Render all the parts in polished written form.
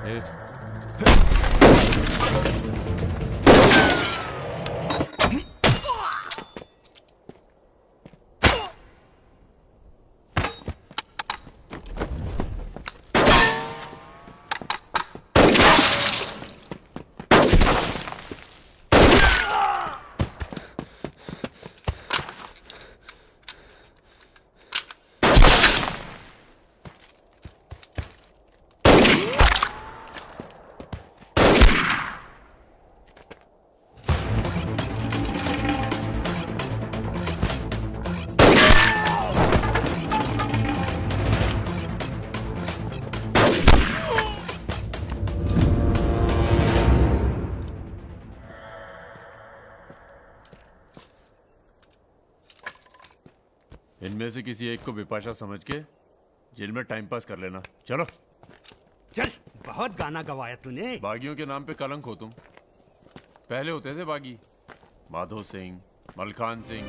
ए, इनमें से किसी एक को विपाशा समझ के जेल में टाइम पास कर लेना। चलो चल, बहुत गाना गवाया तूने। बागियों के नाम पे कलंक हो तुम। पहले होते थे बागी, माधो सिंह, मलखान सिंह।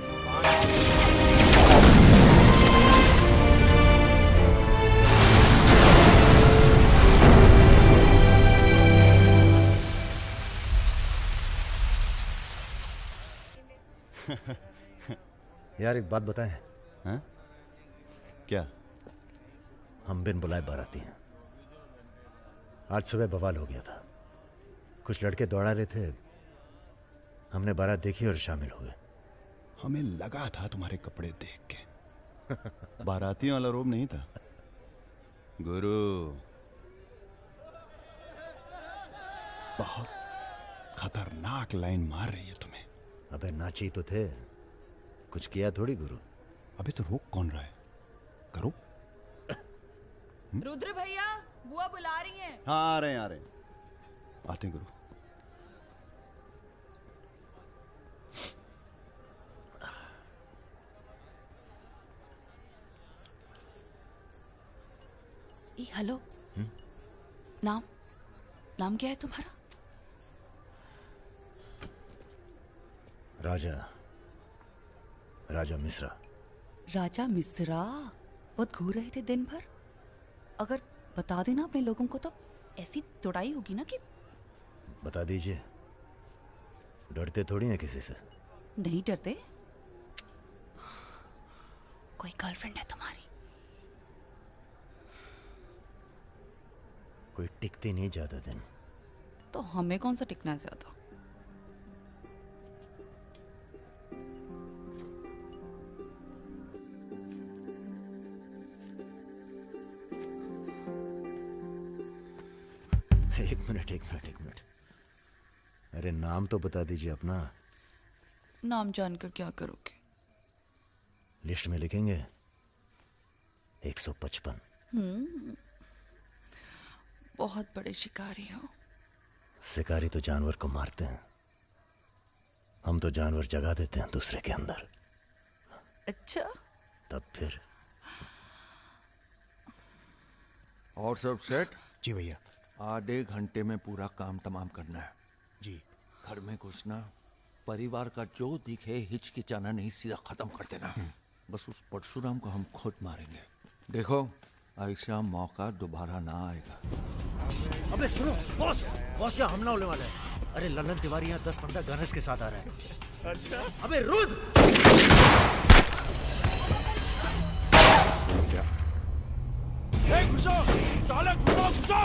यार एक बात बताएं। हाँ? क्या? हम बिन बुलाए बाराती हैं। आज सुबह बवाल हो गया था। कुछ लड़के दौड़ा रहे थे, हमने बारात देखी और शामिल हुए। हमें लगा था तुम्हारे कपड़े देख के। बारातियों वाला रोब नहीं था गुरु। बहुत खतरनाक लाइन मार रही है तुम्हें। अबे नाची तो थे, कुछ किया थोड़ी गुरु। अबे तो रोक कौन रहा है? करो। रुद्र भैया, बुआ बुला रही हैं। हाँ आ रहे हैं। आते हैं गुरु। हेलो। नाम नाम क्या है तुम्हारा? राजा मिश्रा। राजा मिश्रा? बहुत घूर रहे थे दिन भर। अगर बता देना अपने लोगों को तो ऐसी तोड़ाई होगी ना कि। बता दीजिए, डरते थोड़ी हैं किसी से। नहीं डरते। कोई गर्लफ्रेंड है तुम्हारी? कोई टिकती नहीं ज्यादा दिन। तो हमें कौन सा टिकना है ज्यादा? एक मिनट। अरे नाम तो बता दीजिए अपना। नाम जानकर क्या करोगे? लिस्ट में लिखेंगे 155। बहुत बड़े शिकारी हो। शिकारी तो जानवर को मारते हैं, हम तो जानवर जगा देते हैं दूसरे के अंदर। अच्छा, तब फिर। और सब सेट? जी भैया। आधे घंटे में पूरा काम तमाम करना है। जी। घर में घुसना, परिवार का जो दिखे हिचकिचाना नहीं, सीधा खत्म कर देना। बस उस परशुराम को हम खुद मारेंगे। देखो ऐसा मौका दोबारा ना आएगा। अबे सुनो बॉस, यहाँ हमला होने वाला है। अरे ललन तिवारी यहाँ 10-15 गनर्स के साथ आ रहा है। अच्छा? अबे रुद्र! घुसो, साले घुसो!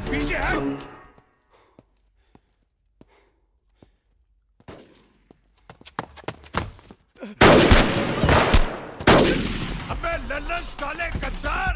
पीछे है। अबे लल्लन साले गद्दार!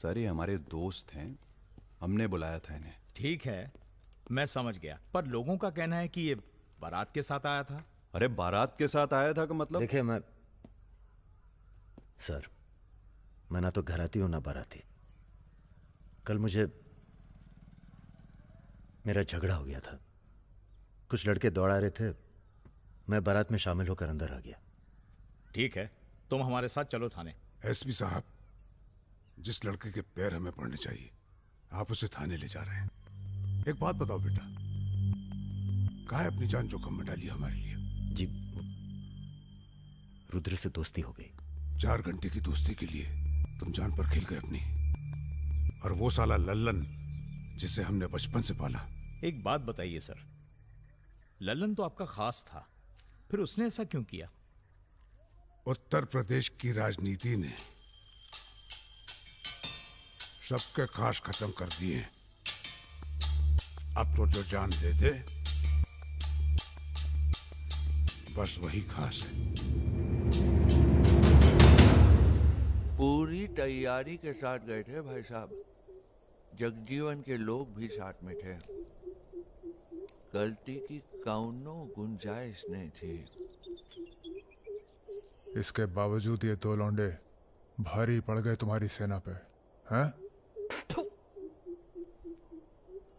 सर ये हमारे दोस्त हैं, हमने बुलाया था इन्हें। ठीक है, मैं समझ गया, पर लोगों का कहना है कि ये बारात के साथ आया था। अरे बारात के साथ आया था का मतलब? देखिए सर, मैं ना तो घराती हूं ना बाराती। कल मुझे मेरा झगड़ा हो गया था, कुछ लड़के दौड़ा रहे थे, मैं बारात में शामिल होकर अंदर आ गया। ठीक है, तुम हमारे साथ चलो थाने। एसपी साहब, जिस लड़के के पैर हमें पड़ने चाहिए आप उसे थाने ले जा रहे हैं। एक बात बताओ बेटा, काहे अपनी जान जोखिम में डाली हमारे लिए? जी, रुद्र से दोस्ती हो गई। 4 घंटे की दोस्ती के लिए तुम जान पर खेल गए अपनी, और वो साला लल्लन जिसे हमने बचपन से पाला। एक बात बताइए सर, लल्लन तो आपका खास था, फिर उसने ऐसा क्यों किया? उत्तर प्रदेश की राजनीति ने सबके खास खत्म कर दिए। अब तो जो जान दे दे बस वही खास है। पूरी तैयारी के साथ गए थे भाई साहब, जगजीवन के लोग भी साथ में थे, गलती की कौनो गुंजाइश नहीं थी। इसके बावजूद ये 2 लौंडे भारी पड़ गए तुम्हारी सेना पे, हैं?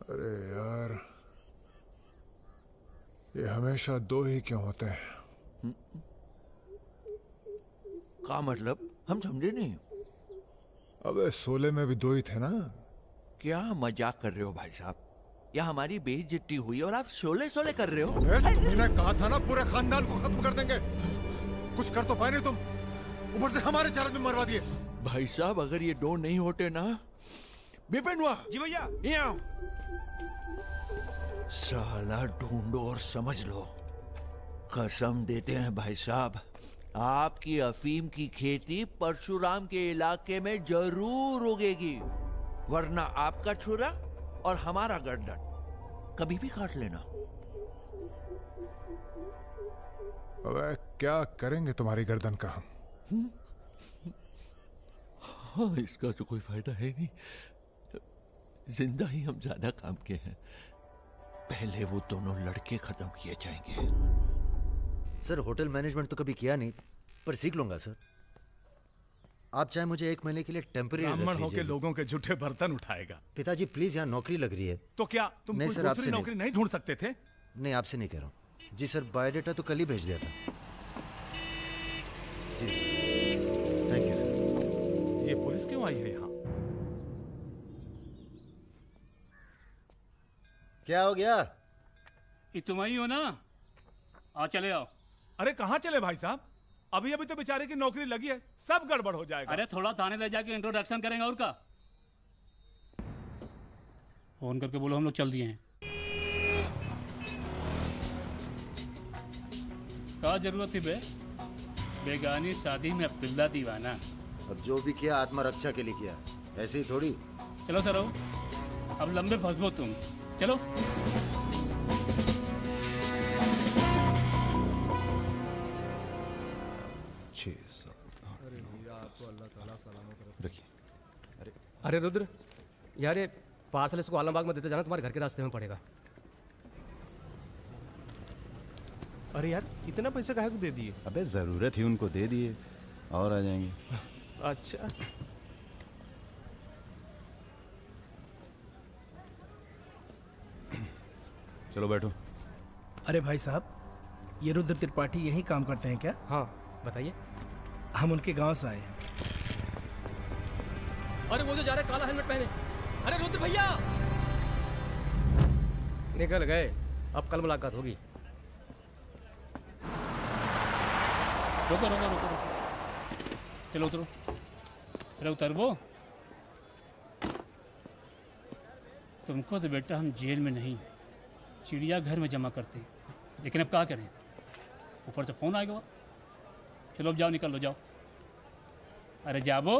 अरे यार, ये हमेशा 2 ही क्यों होते हैं? का मतलब? हम समझे नहीं। अबे 16 में भी 2 ही थे ना। क्या मजाक कर रहे हो भाई साहब? या हमारी बेइज्जती हुई और आप शोले कर रहे हो? तुमने कहा था ना पूरे खानदान को खत्म कर देंगे, कुछ कर तो पाए नहीं तुम, ऊपर से हमारे 4 आदमी मरवा दिए। भाई साहब अगर ये 2 नहीं होते ना, बिपिन हुआ जी भैया। यहाँ साला ढूंढो और समझ लो। कसम देते हैं भाई साहब, आपकी अफीम की खेती परशुराम के इलाके में जरूर उगेगी, वरना आपका छुरा और हमारा गर्दन कभी भी काट लेना। अबे क्या करेंगे तुम्हारी गर्दन का हम? हाँ, इसका तो कोई फायदा है नहीं, जिंदा ही हम ज्यादा काम के हैं। पहले वो दोनों लड़के खत्म किए जाएंगे। सर होटल मैनेजमेंट तो कभी किया नहीं, पर सीख लूंगा सर। आप चाहे मुझे 1 महीने के लिए टेम्पररी ब्राह्मण होके लोगों के झूठे बर्तन उठाएगा। पिताजी प्लीज, यहाँ नौकरी लग रही है। तो क्या तुम नहीं कोई सर, दूसरी आपसे नौकरी नहीं ढूंढ सकते थे? नहीं, आपसे नहीं कह रहा हूँ जी सर, बायोडेटा तो कल ही भेज दिया था जी। Thank you sir. ये पुलिस क्यों आई है यहाँ? क्या हो गया? ये तुम ही हो ना? आओ चले आओ। अरे कहाँ चले भाई साहब? अभी अभी तो बेचारे की नौकरी लगी है, सब गड़बड़ हो जाएगा। अरे थोड़ा थाने ले जाके इंट्रोडक्शन करेंगे और का। फोन करके बोलो हम लोग चल दिए हैं। क्या जरूरत थी बे? बेगानी शादी में पिल्ला दीवाना। अब जो भी किया आत्मरक्षा के लिए किया, ऐसे ही थोड़ी। चलो सर, अब लंबे फंसबो तुम, चलो। अरे रुद्र यार, ये पार्सल इसको आलमबाग में देते जाना, तुम्हारे घर के रास्ते में पड़ेगा। अरे यार, इतना पैसा काहे को दे दिए? अबे जरूरत ही उनको दे दिए, और आ जाएंगे। अच्छा, चलो बैठो। अरे भाई साहब, ये रुद्र त्रिपाठी यही काम करते हैं क्या? हाँ बताइए। हम उनके गांव से आए हैं। अरे वो जो जा रहे काला हेलमेट पहने, अरे रुद्र भैया निकल गए, अब कल मुलाकात होगी। रुको रुको रुको, चलो उतरो। अरे उतर वो। तुमको तो बेटा हम जेल में नहीं, चिड़ियाघर में जमा करते हैं, लेकिन अब क्या करें, ऊपर से फोन आएगा। चलो अब जाओ, निकल लो, जाओ। अरे जाबो।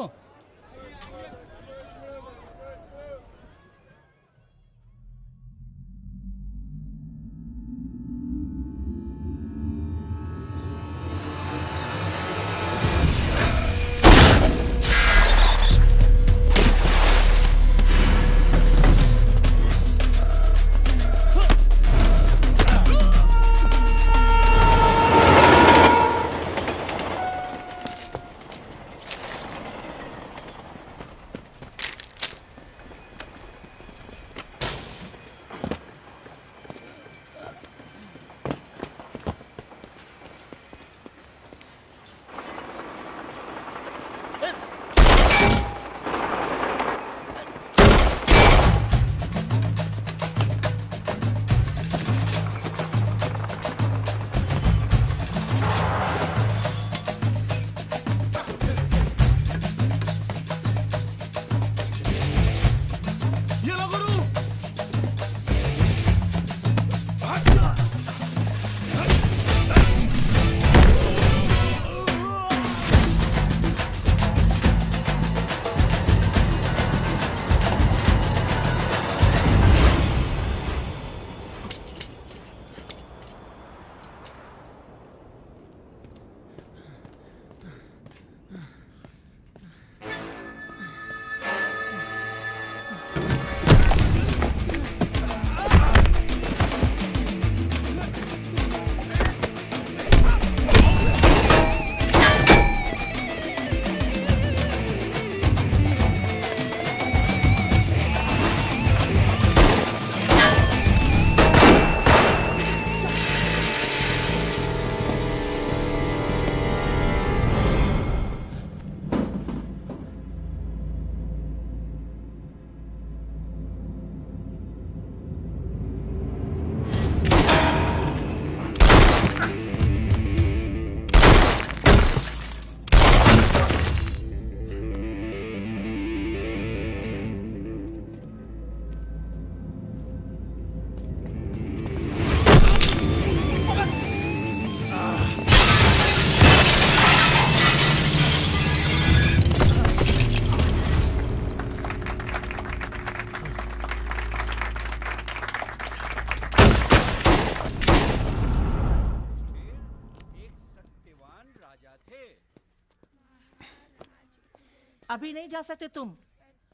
अभी नहीं जा सकते तुम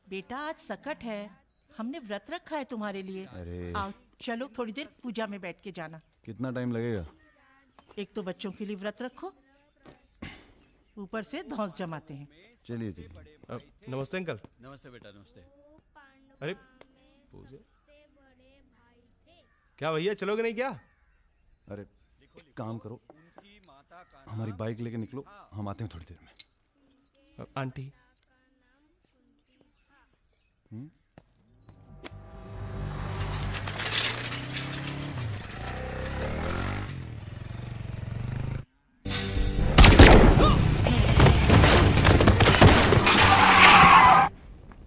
बेटा, आज सकट है, हमने व्रत रखा है तुम्हारे लिए। अरे आओ चलो, थोड़ी देर पूजा में बैठ के जाना। कितना टाइम लगेगा? एक तो बच्चों के लिए व्रत रखो, ऊपर से धौंस जमाते हैं। चलिए चलिए। नमस्ते अंकल। नमस्ते बेटा, नमस्ते। अरे पूजा, क्या भैया चलोगे नहीं क्या? अरे एक काम करो, हमारी बाइक लेके निकलो, हम आते हैं थोड़ी देर में। आंटी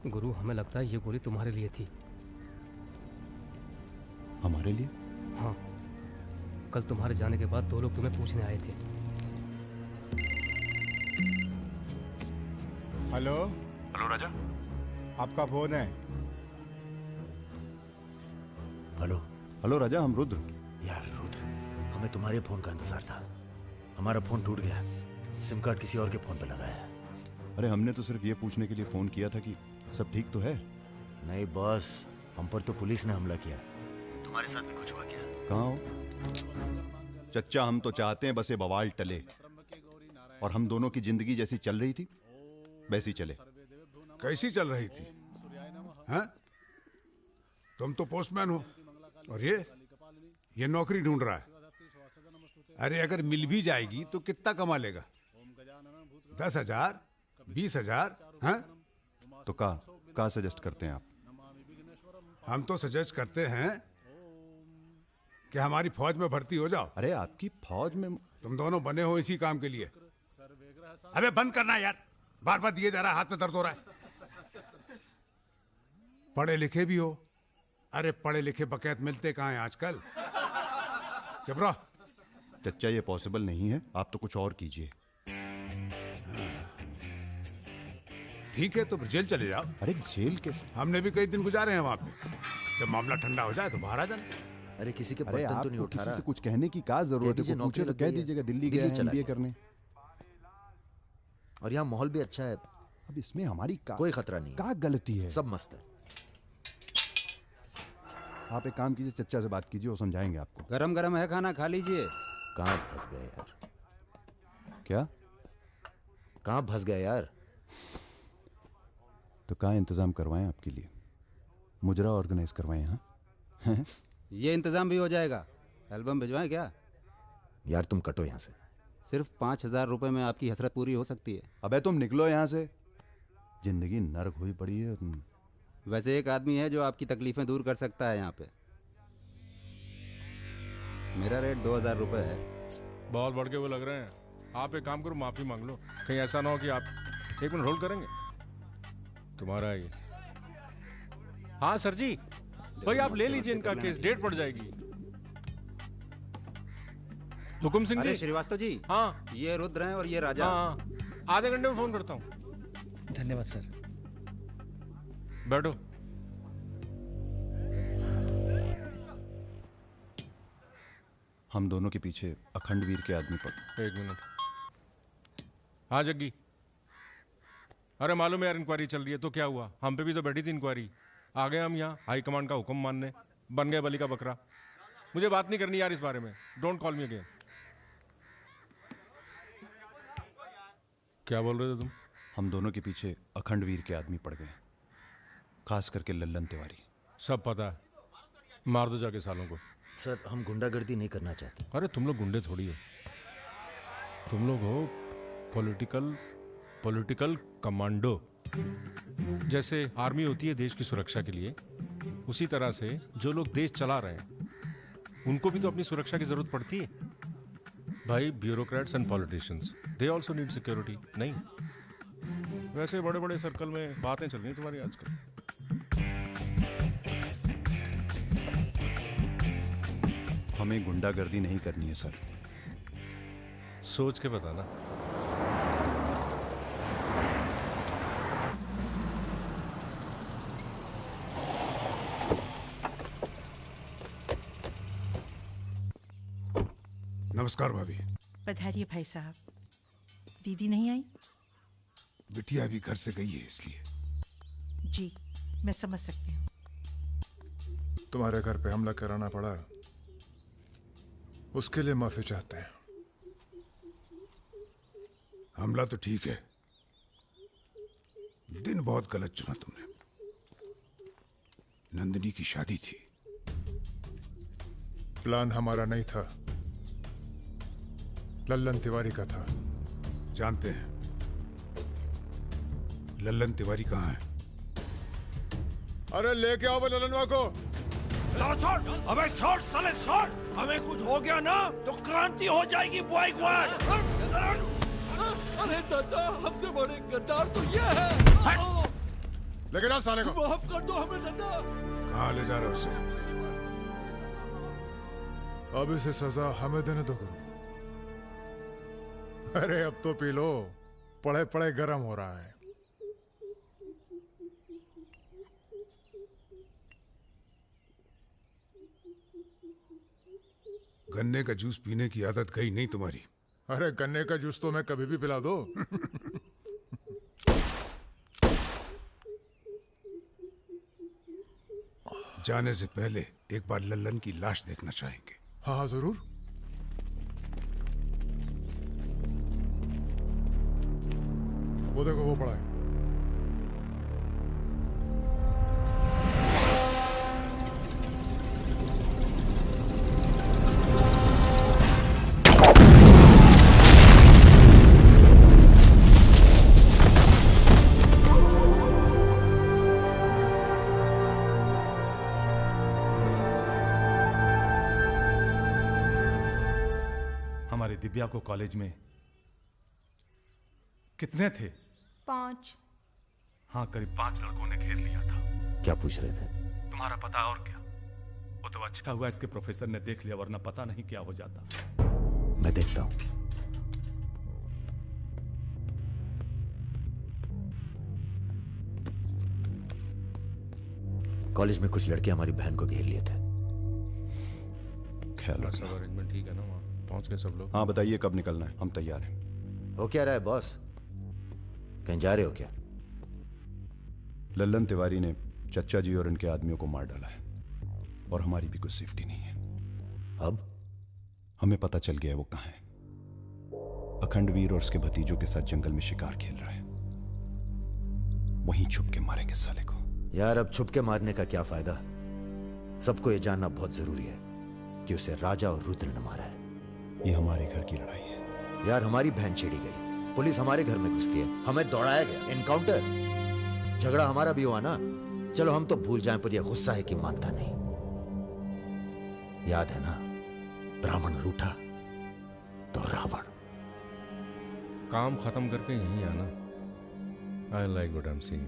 गुरु, हमें लगता है ये गोली तुम्हारे लिए थी। हमारे लिए? हाँ, कल तुम्हारे जाने के बाद 2 लोग तुम्हें पूछने आए थे। हेलो हेलो राजा, आपका फोन है। हेलो हेलो राजा, हम रुद्र। यार रुद्र, हमें तुम्हारे फोन का इंतजार था। हमारा फोन टूट गया, सिम कार्ड किसी और के फोन पे लगाया है। अरे हमने तो सिर्फ ये पूछने के लिए फोन किया था कि सब ठीक तो है। नहीं बॉस, हम पर तो पुलिस ने हमला किया। तुम्हारे साथ भी कुछ हुआ क्या? कहाँ हो चच्चा? हम तो चाहते हैं बस ये बवाल टले और हम दोनों की जिंदगी जैसी चल रही थी वैसी चले। कैसी चल रही थी? हैं? तुम तो पोस्टमैन हो और ये नौकरी ढूंढ रहा है। अरे अगर मिल भी जाएगी तो कितना कमा लेगा? 10,000, 20,000? हैं? तो का सजेस्ट करते हैं आप? हम तो सजेस्ट करते हैं कि हमारी फौज में भर्ती हो जाओ। अरे आपकी फौज में? तुम दोनों बने हो इसी काम के लिए। अबे बंद करना यार, बार बार दिए जा रहा है, हाथ में दर्द हो रहा है। पढ़े लिखे भी हो। अरे पढ़े लिखे बकैत मिलते कहाँ हैं आजकल? चुप रहो। चच्चा ये पॉसिबल नहीं है, आप तो कुछ और कीजिए। ठीक है तो फिर जेल चले जाओ। अरे जेल कैसे? हमने भी कई दिन गुजारे हैं वहां पे। जब मामला ठंडा हो जाए तो बाहर आ जाना। अरे किसी के अरे बर्तन तो नहीं आपको उठा किसी रहा। से कुछ कहने की क्या जरूरत है? नौकरी पूछे तो लग कह गई है। दीजिएगा दिल्ली गया है चला MBA गया। करने। और यहाँ माहौल भी अच्छा है। अब इसमें हमारी कोई खतरा नहीं है। क्या गलती है? सब मस्त है। आप एक काम कीजिए, चच्चा से बात कीजिए, वो समझाएंगे आपको। गरम गरम है खाना, खा लीजिए। कहाँ फंस गए यार? क्या? कहाँ फंस गए यार? तो कहाँ इंतजाम करवाएं आपके लिए? मुजरा ऑर्गेनाइज करवाएं? हाँ ये इंतजाम भी हो जाएगा। एल्बम भिजवाएं क्या? यार तुम कटो यहाँ से। सिर्फ 5,000 रुपए में आपकी हसरत पूरी हो सकती है। अबे तुम निकलो यहाँ से, जिंदगी नर्क हुई पड़ी है। वैसे एक आदमी है जो आपकी तकलीफें दूर कर सकता है यहाँ पे। मेरा रेट 2,000 रुपए है। बहुत बढ़ के वो लग रहे हैं। आप एक काम करो, माफी मांग लो। कहीं ऐसा ना हो कि आप 1 मिनट होल्ड करेंगे। तुम्हारा ये। हाँ सर जी, भाई आप ले लीजिए इनका केस, डेट पड़ जाएगी। हुकुम सिंह अरे जी। श्रीवास्तव जी। हाँ ये रुद्र हैं और ये राजा। हाँ, आधे घंटे में फोन करता हूँ। धन्यवाद सर। बैठो। हम दोनों के पीछे अखंड वीर के आदमी पड़। 1 मिनट। हाँ जग्गी। अरे मालूम है यार, इंक्वायरी चल रही है। तो क्या हुआ? हम पे भी तो बैठी थी इंक्वायरी। आ गए हम यहाँ हाई कमांड का हुक्म मानने, बन गए बलि का बकरा। मुझे बात नहीं करनी यार इस बारे में। Don't call me again. क्या बोल रहे थे तुम? हम दोनों के पीछे अखंड वीर के आदमी पड़ गए, खास करके लल्लन तिवारी। सब पता है, मार दो जाके सालों को। सर हम गुंडागर्दी नहीं करना चाहते। अरे तुम लोग गुंडे थोड़ी हो, तुम लोग हो पॉलिटिकल कमांडो। जैसे आर्मी होती है देश की सुरक्षा के लिए, उसी तरह से जो लोग देश चला रहे हैं उनको भी तो अपनी सुरक्षा की जरूरत पड़ती है भाई। Bureaucrats and politicians, they also need security. नहीं, वैसे बड़े बड़े सर्कल में बातें चल रही हैं तुम्हारी आजकल। हमें गुंडागर्दी नहीं करनी है सर। सोच के बताना। नमस्कार भाभी। पधारिए भाई साहब। दीदी नहीं आई? बिटिया भी घर से गई है इसलिए। जी, मैं समझ सकती हूँ। तुम्हारे घर पे हमला कराना पड़ा, उसके लिए माफी चाहते हैं। हमला तो ठीक है, दिन बहुत गलत चुना तुमने। नंदिनी की शादी थी। प्लान हमारा नहीं था, लल्लन तिवारी का था। जानते हैं। लल्लन तिवारी कहाँ है? अरे लेके आओ लल्लनवा को। चलो छोड़, अबे छोड़ साले छोड़। हमें कुछ हो गया ना तो क्रांति हो जाएगी बॉय स्क्वाड। अरे दादा, हमसे बड़े गद्दार तो ये है। लेके जा साले को। माफ कर दो हमें दादा। कहाँ ले जा रहे हो उसे? अब इसे सजा हमें देने दो गुरु। अरे अब तो पी लो, पड़े पड़े गरम हो रहा है। गन्ने का जूस पीने की आदत गई नहीं तुम्हारी। अरे गन्ने का जूस तो मैं कभी भी पिला दो। जाने से पहले एक बार लल्लन की लाश देखना चाहेंगे। हाँ हाँ जरूर। वो देखो वो पड़ा है। हमारे दिव्या को कॉलेज में कितने थे? 5। हाँ, करीब 5 लड़कों ने घेर लिया था। क्या पूछ रहे थे? तुम्हारा पता और क्या? वो तो अच्छा हुआ इसके प्रोफेसर ने देख लिया, वरना पता नहीं क्या हो जाता। मैं देखता हूं। कॉलेज में कुछ लड़के हमारी बहन को घेर लिए थे। ख्याल रखना। सब अरेंजमेंट ठीक है ना? वहाँ पहुंच गए सब लोग? हाँ बताइए कब निकलना है, हम तैयार हैं। हो क्या रहा है बॉस? कहीं जा रहे हो क्या? लल्लन तिवारी ने चच्चा जी और इनके आदमियों को मार डाला है और हमारी भी कुछ सेफ्टी नहीं है। अब हमें पता चल गया है वो कहाँ है। अखंडवीर और उसके भतीजों के साथ जंगल में शिकार खेल रहा है। वहीं छुप के मारेंगे साले को। यार अब छुप के मारने का क्या फायदा? सबको ये जानना बहुत जरूरी है कि उसे राजा और रुद्र ने मारा है। ये हमारे घर की लड़ाई है। यार हमारी बहन छेड़ी गई, पुलिस हमारे घर में घुसती है, हमें दौड़ाया गया, एनकाउंटर। झगड़ा हमारा भी हुआ ना। चलो हम तो भूल जाएं, पर यह गुस्सा है कि मानता नहीं। याद है ना, ब्राह्मण रूठा तो रावण। काम खत्म करके यहीं आना। I like what I am seeing.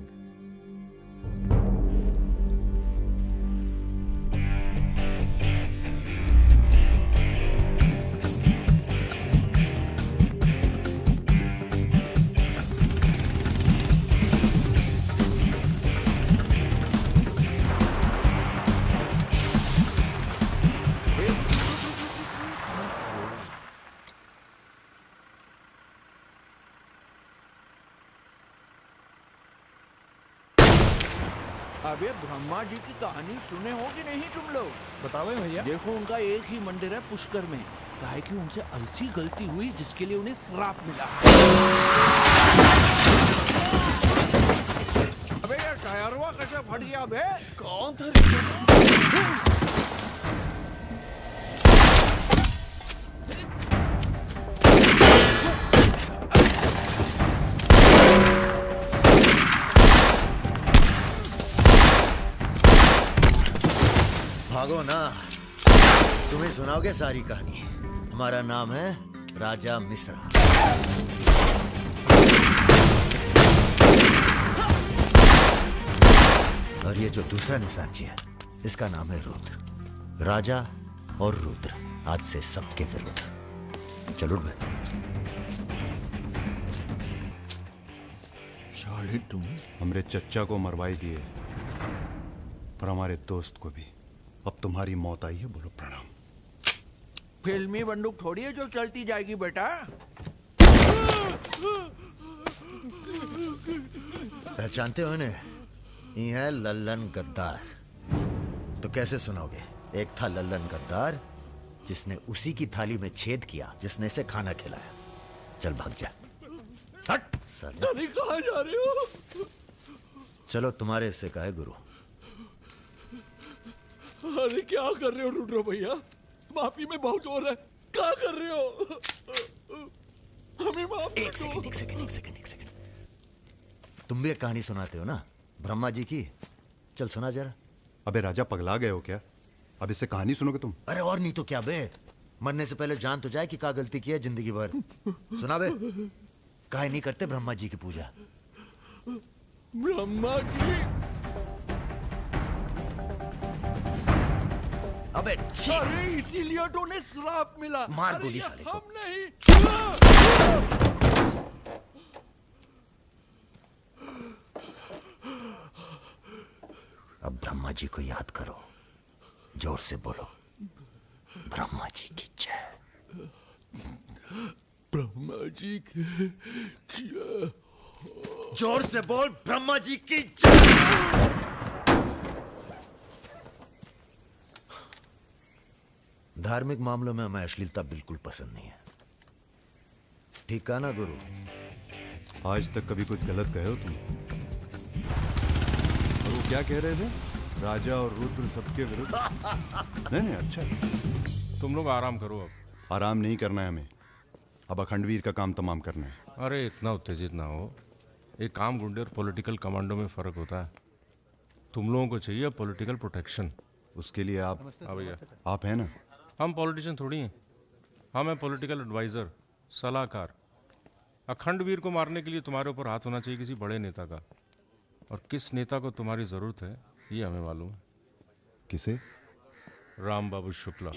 अबे ब्रह्मा जी की कहानी सुने हो कि नहीं तुम लोग? बताओ भैया। देखो उनका एक ही मंदिर है पुष्कर में। काहे कि उनसे ऐसी गलती हुई जिसके लिए उन्हें श्राप मिला। अबे यार टायरवा कैसे फट गया बे? कौन था? भागो ना, तुम्हें सुनाओगे सारी कहानी। हमारा नाम है राजा मिश्रा। और ये जो दूसरा निशानची है, इसका नाम है रुद्र। राजा और रुद्र आज से सबके विरुद्ध। चलो बे। साले तुम हमरे चच्चा को मरवाई दिए, पर हमारे दोस्त को भी। अब तुम्हारी मौत आई है, बोलो प्रणाम। फिल्मी बंदूक थोड़ी है जो चलती जाएगी बेटा। पहचानते हो इन्हें? ये है लल्लन गद्दार। तो कैसे सुनाओगे? एक था लल्लन गद्दार जिसने उसी की थाली में छेद किया जिसने इसे खाना खिलाया। चल भाग जा। हट सर। कहाँ जा रहे हो? चलो तुम्हारे हिस्से का है गुरु। अरे क्या कर रहे हो रुद्र भैया? माफी में बहुत जोर है। क्या कर रहे हो? हमें माफ एक सेकंड। तुम भी एक कहानी सुनाते हो ना ब्रह्मा जी की? चल सुना जरा। अबे राजा पगला गए हो क्या? अब इससे कहानी सुनोगे तुम? अरे और नहीं तो क्या बे, मरने से पहले जान तो जाए कि क्या गलती की है जिंदगी भर। सुना बे। काहे नहीं करते ब्रह्मा जी की पूजा? ब्रह्मा की? अबे अरे इसीलिए तो उन्हें श्राप मिला। मार गोली साले को। हम नहीं। अब ब्रह्मा जी को याद करो, जोर से बोलो, ब्रह्मा जी की जय। ब्रह्मा जी की जय। जोर से बोल, ब्रह्मा जी की जय। धार्मिक मामलों में हमें अश्लीलता बिल्कुल पसंद नहीं है। ठीक कहा ना गुरु? आज तक कभी कुछ गलत कहे हो तुम? और वो क्या कह रहे थे? राजा और रुद्र सबके विरुद्ध? नहीं अच्छा। तुम लोग आराम करो। अब आराम नहीं करना है हमें, अब अखंडवीर का काम तमाम करना है। अरे इतना उत्तेजित ना हो। एक काम गुंडे और पॉलिटिकल कमांडो में फर्क होता है। तुम लोगों को चाहिए पॉलिटिकल प्रोटेक्शन। उसके लिए आप भैया आप हैं ना? हम पॉलिटिशियन थोड़ी हैं, हम हैं पॉलिटिकल एडवाइज़र, सलाहकार। अखंडवीर को मारने के लिए तुम्हारे ऊपर हाथ होना चाहिए किसी बड़े नेता का, और किस नेता को तुम्हारी ज़रूरत है ये हमें मालूम है। किसे? राम बाबू शुक्ला।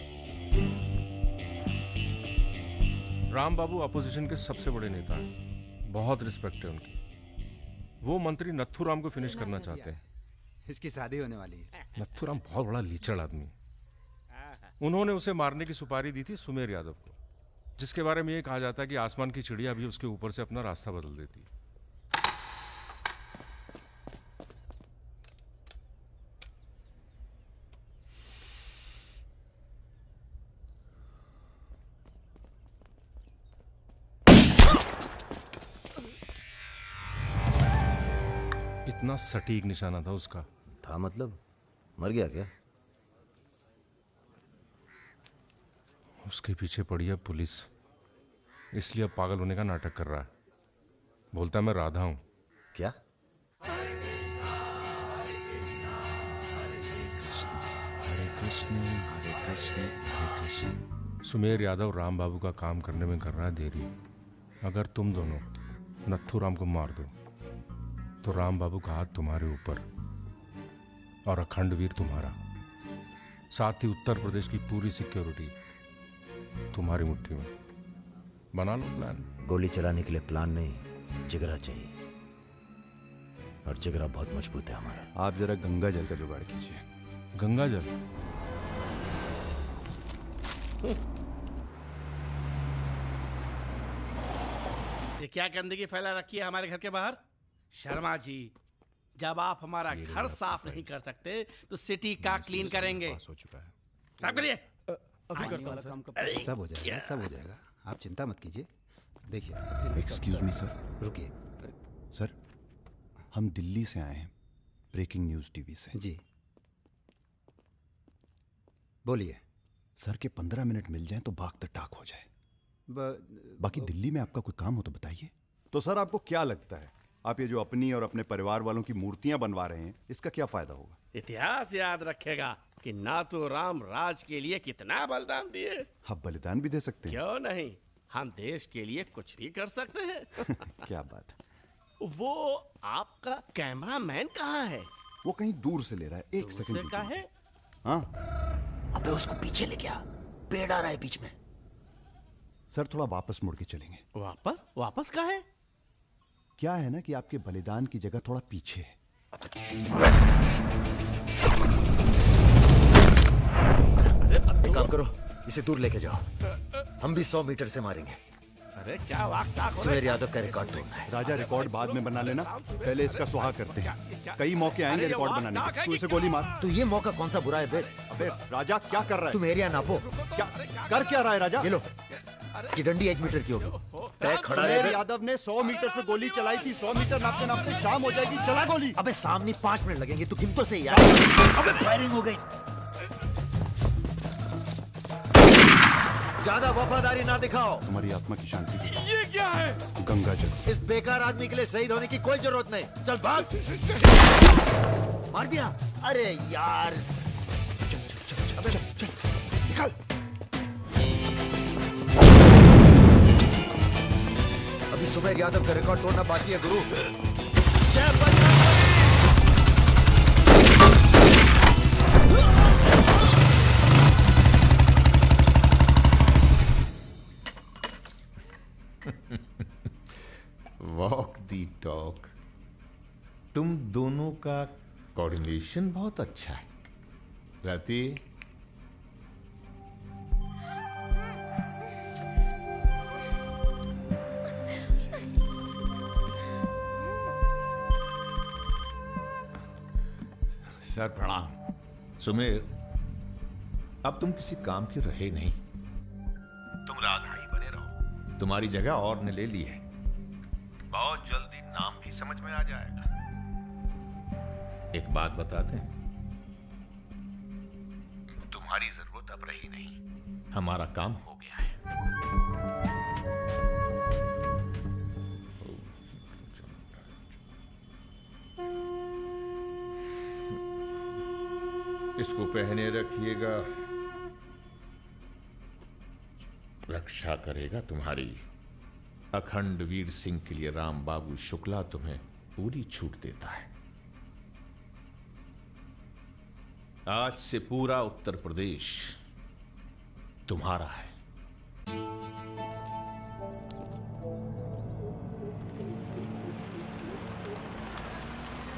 राम बाबू अपोजिशन के सबसे बड़े नेता हैं, बहुत रिस्पेक्ट है उनकी। वो मंत्री नथुराम को फिनिश करना चाहते हैं। इसकी शादी होने वाली है। नथुराम बहुत बड़ा लीचड़ आदमी है। उन्होंने उसे मारने की सुपारी दी थी सुमेर यादव को, जिसके बारे में ये कहा जाता है कि आसमान की चिड़िया भी उसके ऊपर से अपना रास्ता बदल देती है। इतना सटीक निशाना था उसका। था मतलब? मर गया क्या? उसके पीछे पड़ी है पुलिस, इसलिए अब पागल होने का नाटक कर रहा है। बोलता है मैं राधा हूं। क्या? सुमेर यादव राम बाबू का काम करने में कर रहा है देरी। अगर तुम दोनों नथुराम को मार दो तो राम बाबू का हाथ तुम्हारे ऊपर और अखंडवीर तुम्हारा, साथ ही उत्तर प्रदेश की पूरी सिक्योरिटी तुम्हारी मुट्ठी में। बना लो प्लान। गोली चलाने के लिए प्लान नहीं, जिगरा चाहिए, और जिगरा बहुत मजबूत है हमारा। आप जरा गंगा जल का जुगाड़ कीजिए। गंगा जल? ये क्या गंदगी फैला रखी है हमारे घर के बाहर? शर्मा जी, जब आप हमारा घर साफ नहीं कर सकते तो सिटी का क्लीन करेंगे। हो चुका है। साफ करिए। सब हो जाएगा, सब हो जाएगा, आप चिंता मत कीजिए। देखिए, एक्सक्यूज मी सर, रुकिए सर। हम दिल्ली से आए हैं, ब्रेकिंग न्यूज टीवी से। जी बोलिए। सर के 15 मिनट मिल जाएं तो बाग द टाक हो जाए। बाकी दिल्ली में आपका कोई काम हो तो बताइए। तो सर आपको क्या लगता है, आप ये जो अपनी और अपने परिवार वालों की मूर्तियां बनवा रहे हैं, इसका क्या फायदा होगा? इतिहास याद रखेगा कि नाथुराम राज के लिए कितना बलिदान दिए। आप बलिदान भी दे सकते हैं। क्यों नहीं, हम देश के लिए कुछ भी कर सकते हैं। क्या बात है। वो आपका कैमरामैन कहाँ है? वो कहीं दूर से ले रहा है, एक सेकंड का है। हाँ, अबे उसको पीछे ले गया, पेड़ आ रहा है बीच में। सर थोड़ा वापस मुड़ के चलेंगे। वापस? वापस कहाँ है? क्या है ना कि आपके बलिदान की जगह थोड़ा पीछे है। एक काम करो, इसे दूर लेके जाओ, हम भी 100 मीटर से मारेंगे। अरे क्या वाक हो सुमेर यादव का रिकॉर्ड तोड़ना है। राजा रिकॉर्ड बाद में बना लेना, पहले इसका सुहा करते हैं। कई मौके आएंगे रिकॉर्ड बनाने के। तू इसे गोली मार। तो ये मौका कौन सा बुरा है बे? अबे राजा क्या कर रहा है? तुम एरिया नापो। क्या कर क्या रहा है राजा? ये लो, ये डंडी 1 मीटर की होगी। तय खड़ा सुमेर रहे। यादव ने 100 मीटर से गोली चलाई थी। 100 मीटर नापते नापते शाम हो जाएगी। चला गोली। अबे सामने 5 मिनट लगेंगे, तू गिन तो सही यार। अबे फायरिंग हो गई। ज्यादा वफादारी ना दिखाओ। तुम्हारी आत्मा की शांति के लिए। ये क्या है? गंगा जल। इस बेकार आदमी के लिए शहीद होने की कोई जरूरत नहीं। चल भाग। मार दिया। अरे यार, अबे चल निकल। अभी सुमेर यादव का रिकॉर्ड तोड़ना बाकी है गुरु। जय बजरंग। वॉक दी टॉक। तुम दोनों का कोऑर्डिनेशन बहुत अच्छा है। रति, सर प्रणाम। सुमेर, अब तुम किसी काम के रहे नहीं। तुम राधा ही बने रहो। तुम्हारी जगह और ने ले ली है। बहुत जल्दी नाम भी समझ में आ जाएगा। एक बात बताते हैं, तुम्हारी जरूरत अब रही नहीं। हमारा काम हो गया है। इसको पहने रखिएगा, रक्षा करेगा तुम्हारी। अखंड वीर सिंह के लिए राम बाबू शुक्ला तुम्हें पूरी छूट देता है। आज से पूरा उत्तर प्रदेश तुम्हारा है।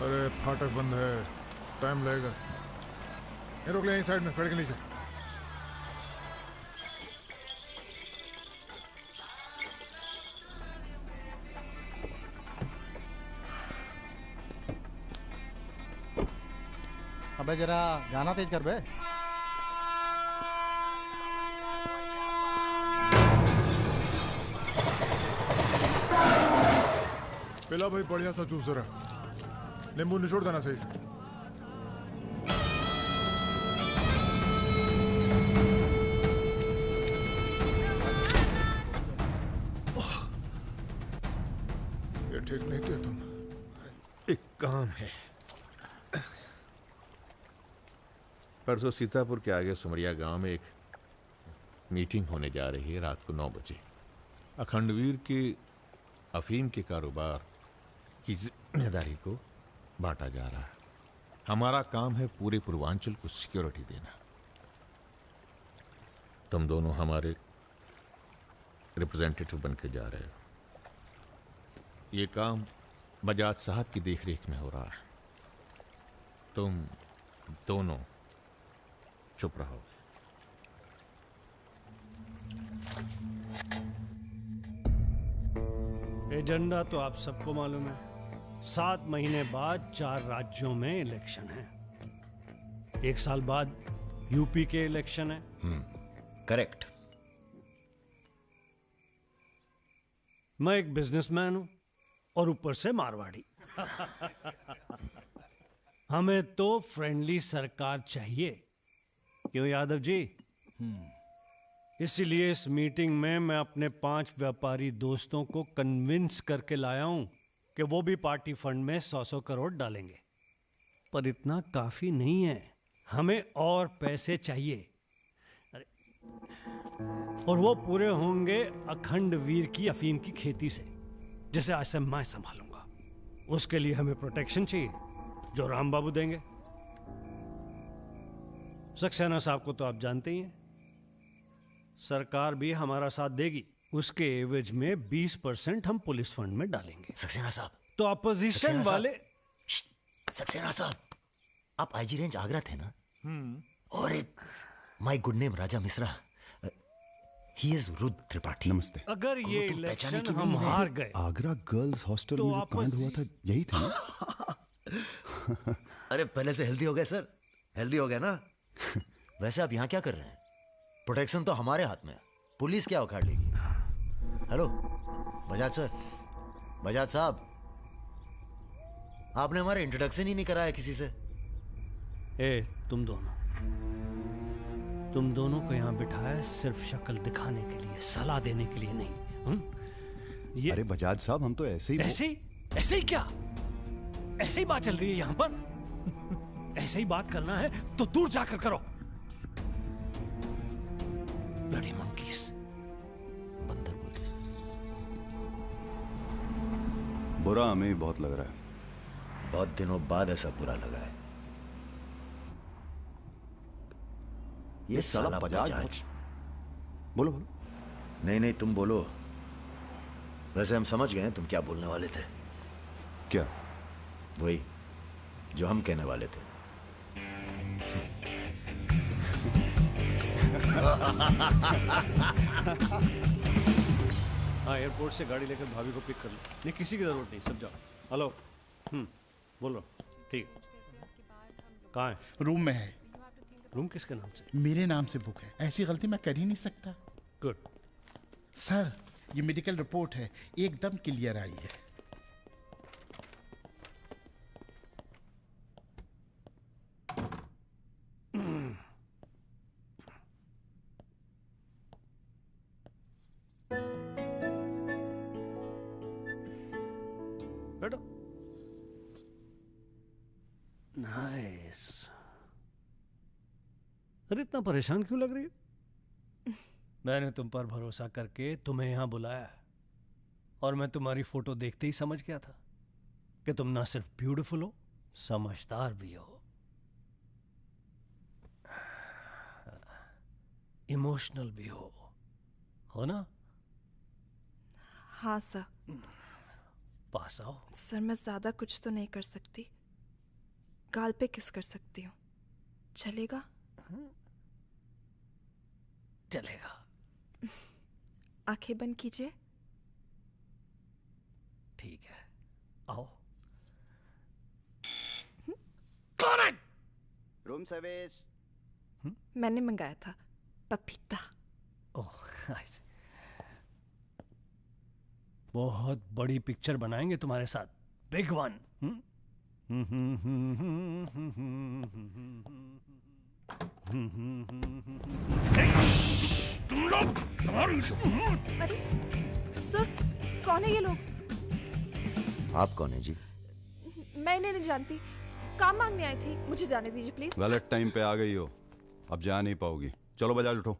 अरे फाटक बंद है, टाइम लगेगा। ये रोक ले यहीं साइड में, पेड़ के नीचे। अबे जरा गाना तेज कर बे। पिला भाई बढ़िया सा जूस रहा। नींबू निचोड़ देना सही से। ये ठीक नहीं किया तुम। एक काम है। परसों सीतापुर के आगे सुमरिया गांव में एक मीटिंग होने जा रही है रात को 9 बजे। अखंडवीर के अफीम के कारोबार की जिम्मेदारी को बांटा जा रहा है। हमारा काम है पूरे पूर्वांचल को सिक्योरिटी देना। तुम दोनों हमारे रिप्रेजेंटेटिव बन के जा रहे हो। ये काम बजाज साहब की देखरेख में हो रहा है। तुम दोनों चुप रहो। एजेंडा तो आप सबको मालूम है। 7 महीने बाद 4 राज्यों में इलेक्शन है। 1 साल बाद यूपी के इलेक्शन है। करेक्ट। मैं एक बिजनेसमैन हूं और ऊपर से मारवाड़ी। हमें तो फ्रेंडली सरकार चाहिए, क्यों यादव जी? इसीलिए इस मीटिंग में मैं अपने 5 व्यापारी दोस्तों को कन्विंस करके लाया हूं कि वो भी पार्टी फंड में 100-100 करोड़ डालेंगे। पर इतना काफी नहीं है, हमें और पैसे चाहिए। और वो पूरे होंगे अखंड वीर की अफीम की खेती से, जिसे आज से मैं संभालूंगा। उसके लिए हमें प्रोटेक्शन चाहिए, जो राम बाबू देंगे। सक्सेना साहब को तो आप जानते ही हैं। सरकार भी हमारा साथ देगी। उसके एवज में 20% हम पुलिस फंड में डालेंगे। सक्सेना साहब तो अपोजिशन वाले। सक्सेना साहब, आप आईजी रेंज आगरा थे ना? और एक my good name Raja Mishra, he is Rudra Tripathi. नमस्ते। अगर ये तुम पहचाने इलेक्शन की हम नहीं है। हार गए आगरा गर्ल्स हॉस्टल तो में जो आपस- कांड हुआ था यही था ना? अरे पहले से हेल्दी हो गए सर, हेल्दी हो गए ना। वैसे आप यहाँ क्या कर रहे हैं? प्रोटेक्शन तो हमारे हाथ में है, पुलिस क्या उखाड़ लेगी। हेलो बजाज सर, बजाज साहब, आपने हमारा इंट्रोडक्शन ही नहीं कराया किसी से। ए तुम दोनों को यहाँ बिठाया सिर्फ शक्ल दिखाने के लिए, सलाह देने के लिए नहीं। ये अरे बजाज साहब, हम तो ऐसे ही ऐसे ही क्या? ऐसे ही बात चल रही है यहाँ पर? ऐसे ही बात करना है तो दूर जाकर करो। Bloody monkeys. बंदर बोलते। बुरा हमें ही बहुत लग रहा है। बहुत दिनों बाद ऐसा बुरा लगा है। ये साला बजाज। बोलो बोलो। नहीं तुम बोलो। वैसे हम समझ गए तुम क्या बोलने वाले थे। क्या? वही जो हम कहने वाले थे। हाँ, एयरपोर्ट से गाड़ी लेकर भाभी को पिक कर लो। नहीं, किसी की जरूरत नहीं, सब जाओ। हेलो। बोलो। ठीक। कहाँ है? रूम में है। रूम किसके नाम से? मेरे नाम से बुक है, ऐसी गलती मैं कर ही नहीं सकता। गुड। सर ये मेडिकल रिपोर्ट है, एकदम क्लियर आई है। बैठो। नाइस। अरे इतना परेशान क्यों लग रही है? मैंने तुम पर भरोसा करके तुम्हें यहां बुलाया और मैं तुम्हारी फोटो देखते ही समझ गया था कि तुम ना सिर्फ ब्यूटीफुल हो, समझदार भी हो, इमोशनल भी हो ना? हाँ सर। पास आओ। सर मैं ज्यादा कुछ तो नहीं कर सकती, गाल पे किस कर सकती हूँ, चलेगा? चलेगा। आंखें बंद कीजिए। ठीक है, आओ। कौन है? Room service. मैंने मंगाया था पपीता। ओह, ऐसे। बहुत बड़ी पिक्चर बनाएंगे तुम्हारे साथ, बिग वन। तुम लोग अरे सर, कौन है ये लोग? आप कौन है जी? मैं इन्हें नहीं जानती, काम मांगने आई थी, मुझे जाने दीजिए प्लीज। गलत टाइम पे आ गई हो, अब जा नहीं पाओगी। चलो बजाज उठो,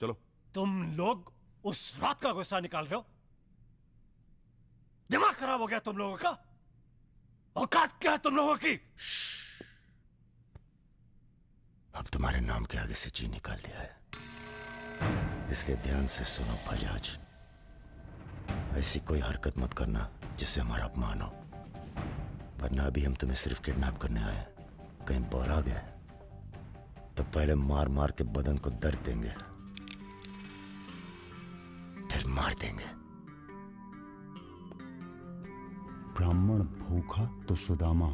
चलो। तुम लोग उस रात का गुस्सा निकाल रहे हो? दिमाग खराब हो गया तुम लोगों का? औकात क्या है तुम लोगों की? अब तुम्हारे नाम के आगे से जी निकाल दिया है, इसलिए ध्यान से सुनो बजाज। ऐसी कोई हरकत मत करना जिससे हमारा अपमान हो, वरना अभी हम तुम्हें सिर्फ किडनैप करने आए हैं। कहीं बौरा गए तो पहले मार मार के बदन को दर्द देंगे, फिर मार देंगे। ब्राह्मण भूखा तो सुदामा,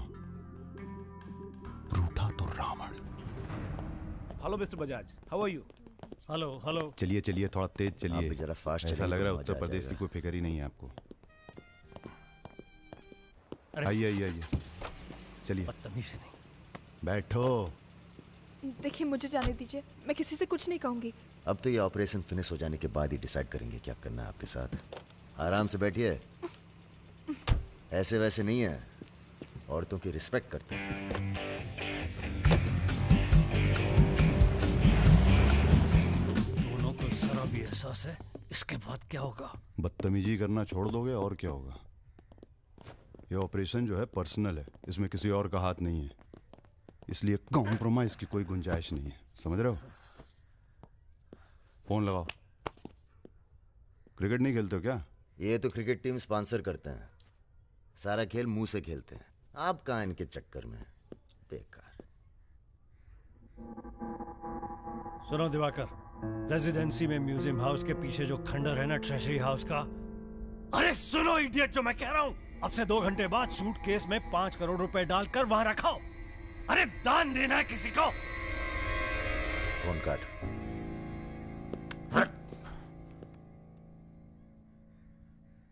रूठा तो Ravan. Hello mister Bajaj, how are you? Hello hello. चलिए चलिए, थोड़ा तेज चलिए। आप भी जरा फास्ट ऐसा चलिए लग रहा है तो उत्तर मजा आ प्रदेश की जाएगा। कोई फिक्र ही नहीं है आपको। आइए आइए आइए, चलिए। बदतमीजी नहीं। बैठो। देखिए मुझे जाने दीजिए, मैं किसी से कुछ नहीं कहूंगी। अब तो ये ऑपरेशन फिनिश हो जाने के बाद ही डिसाइड करेंगे क्या करना है आपके साथ। आराम से बैठिए, ऐसे वैसे नहीं है, औरतों की रिस्पेक्ट करते हैं। दोनों को जरा भी एहसास है इसके बाद क्या होगा? बदतमीजी करना छोड़ दोगे और क्या होगा। ये ऑपरेशन जो है पर्सनल है, इसमें किसी और का हाथ नहीं है, इसलिए कॉम्प्रोमाइज की कोई गुंजाइश नहीं है, समझ रहे हो? फोन लगाओ। क्रिकेट नहीं खेलते हो क्या? ये तो क्रिकेट टीम स्पॉन्सर करते हैं, सारा खेल मुंह से खेलते हैं। आप कहाँ इनके चक्कर में, बेकार। सुनो दिवाकर, रेजिडेंसी में म्यूजियम हाउस के पीछे जो खंडर है ना ट्रेजरी हाउस का। अरे सुनो इडियट, जो मैं कह रहा हूं, अब से 2 घंटे बाद सूटकेस में 5 करोड़ रुपए डालकर वहां रखो। अरे दान देना है किसी को। फोन काट।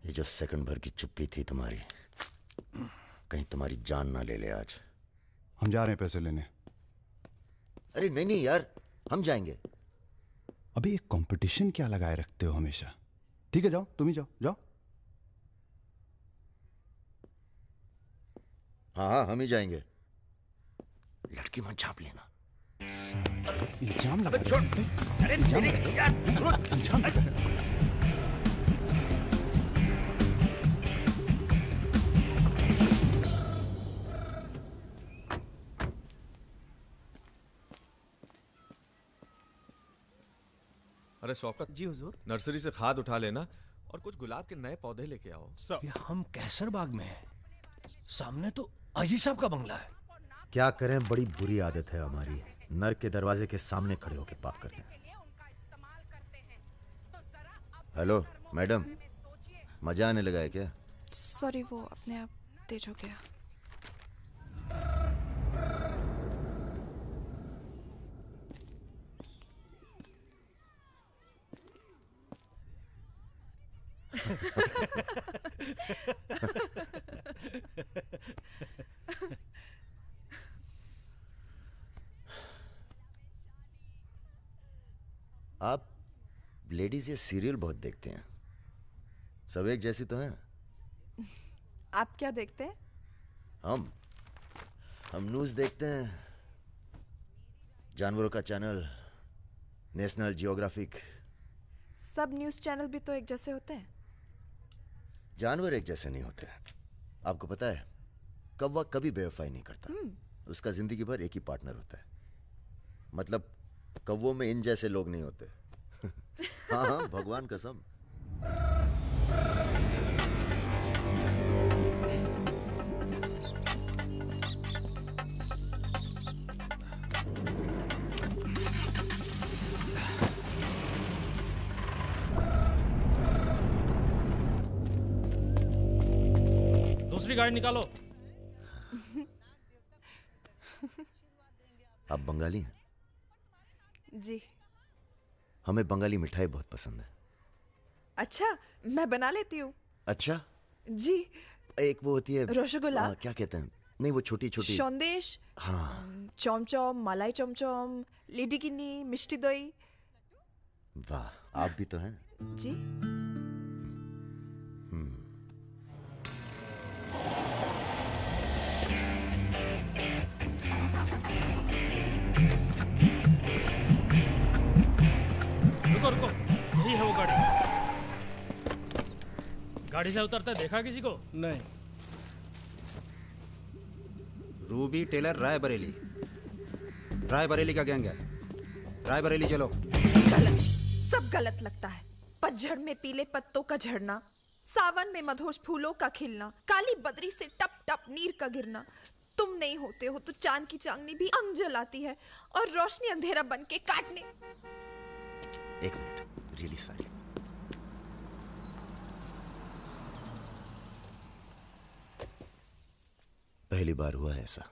ये जो सेकंड भर की चुप्पी थी तुम्हारी, कहीं तुम्हारी जान ना ले ले आज। हम जा रहे हैं पैसे लेने। अरे नहीं नहीं यार, हम जाएंगे। अबे एक कंपटीशन क्या लगाए रखते हो हमेशा। ठीक है जाओ, तुम ही जाओ जाओ। हाँ हाँ हम ही जाएंगे। लड़की मत झाँप लेना। इल्जाम लगा। छोड़। अरे यार अरे शौकत जी हुजूर। नर्सरी से खाद उठा लेना और कुछ गुलाब के नए पौधे लेके आओ। ये हम कैसर बाग में हैं। सामने तो अजी साहब का बंगला है। क्या करें, बड़ी बुरी आदत है हमारी। नर के दरवाजे के सामने खड़े होकर पाप करते हैं। हेलो मैडम, मजा आने लगा है क्या? सॉरी, वो अपने आप तेज हो गया। आप लेडीज ये सीरियल बहुत देखते हैं, सब एक जैसी तो हैं। आप क्या देखते हैं? हम न्यूज़ देखते हैं, जानवरों का चैनल, नेशनल जियोग्राफिक। सब न्यूज़ चैनल भी तो एक जैसे होते हैं। जानवर एक जैसे नहीं होते। आपको पता है, कौवा कभी बेवफाई नहीं करता। उसका जिंदगी भर एक ही पार्टनर होता है। मतलब कौवों में इन जैसे लोग नहीं होते। हाँ हाँ भगवान कसम। दूसरी गाड़ी निकालो। आप बंगाली हैं? जी। हमें बंगाली मिठाई बहुत पसंद है। अच्छा, मैं बना लेती हूँ। अच्छा जी। एक वो होती है रसगुल्ला। क्या कहते हैं, नहीं वो छोटी छोटी। सौंदेश। हाँ। चमचम, मलाई चमचम, लिडिकिनी, मिष्टी दही। वाह, आप भी तो हैं। जी। रुको, यही है वो गाड़ी। गाड़ी से उतरता देखा किसी को? नहीं। Ruby Taylor Raebareli. रायबरेली का गैंग है। रायबरेली चलो। गलत, सब गलत लगता है। पतझड़ में पीले पत्तों का झड़ना, सावन में मधोश फूलों का खिलना, काली बदरी से टप टप नीर का गिरना। तुम नहीं होते हो तो चांद की चांदनी भी अंग जलाती है और रोशनी अंधेरा बन के काटने। एक मिनट, रियली सॉरी। पहली बार हुआ है ऐसा।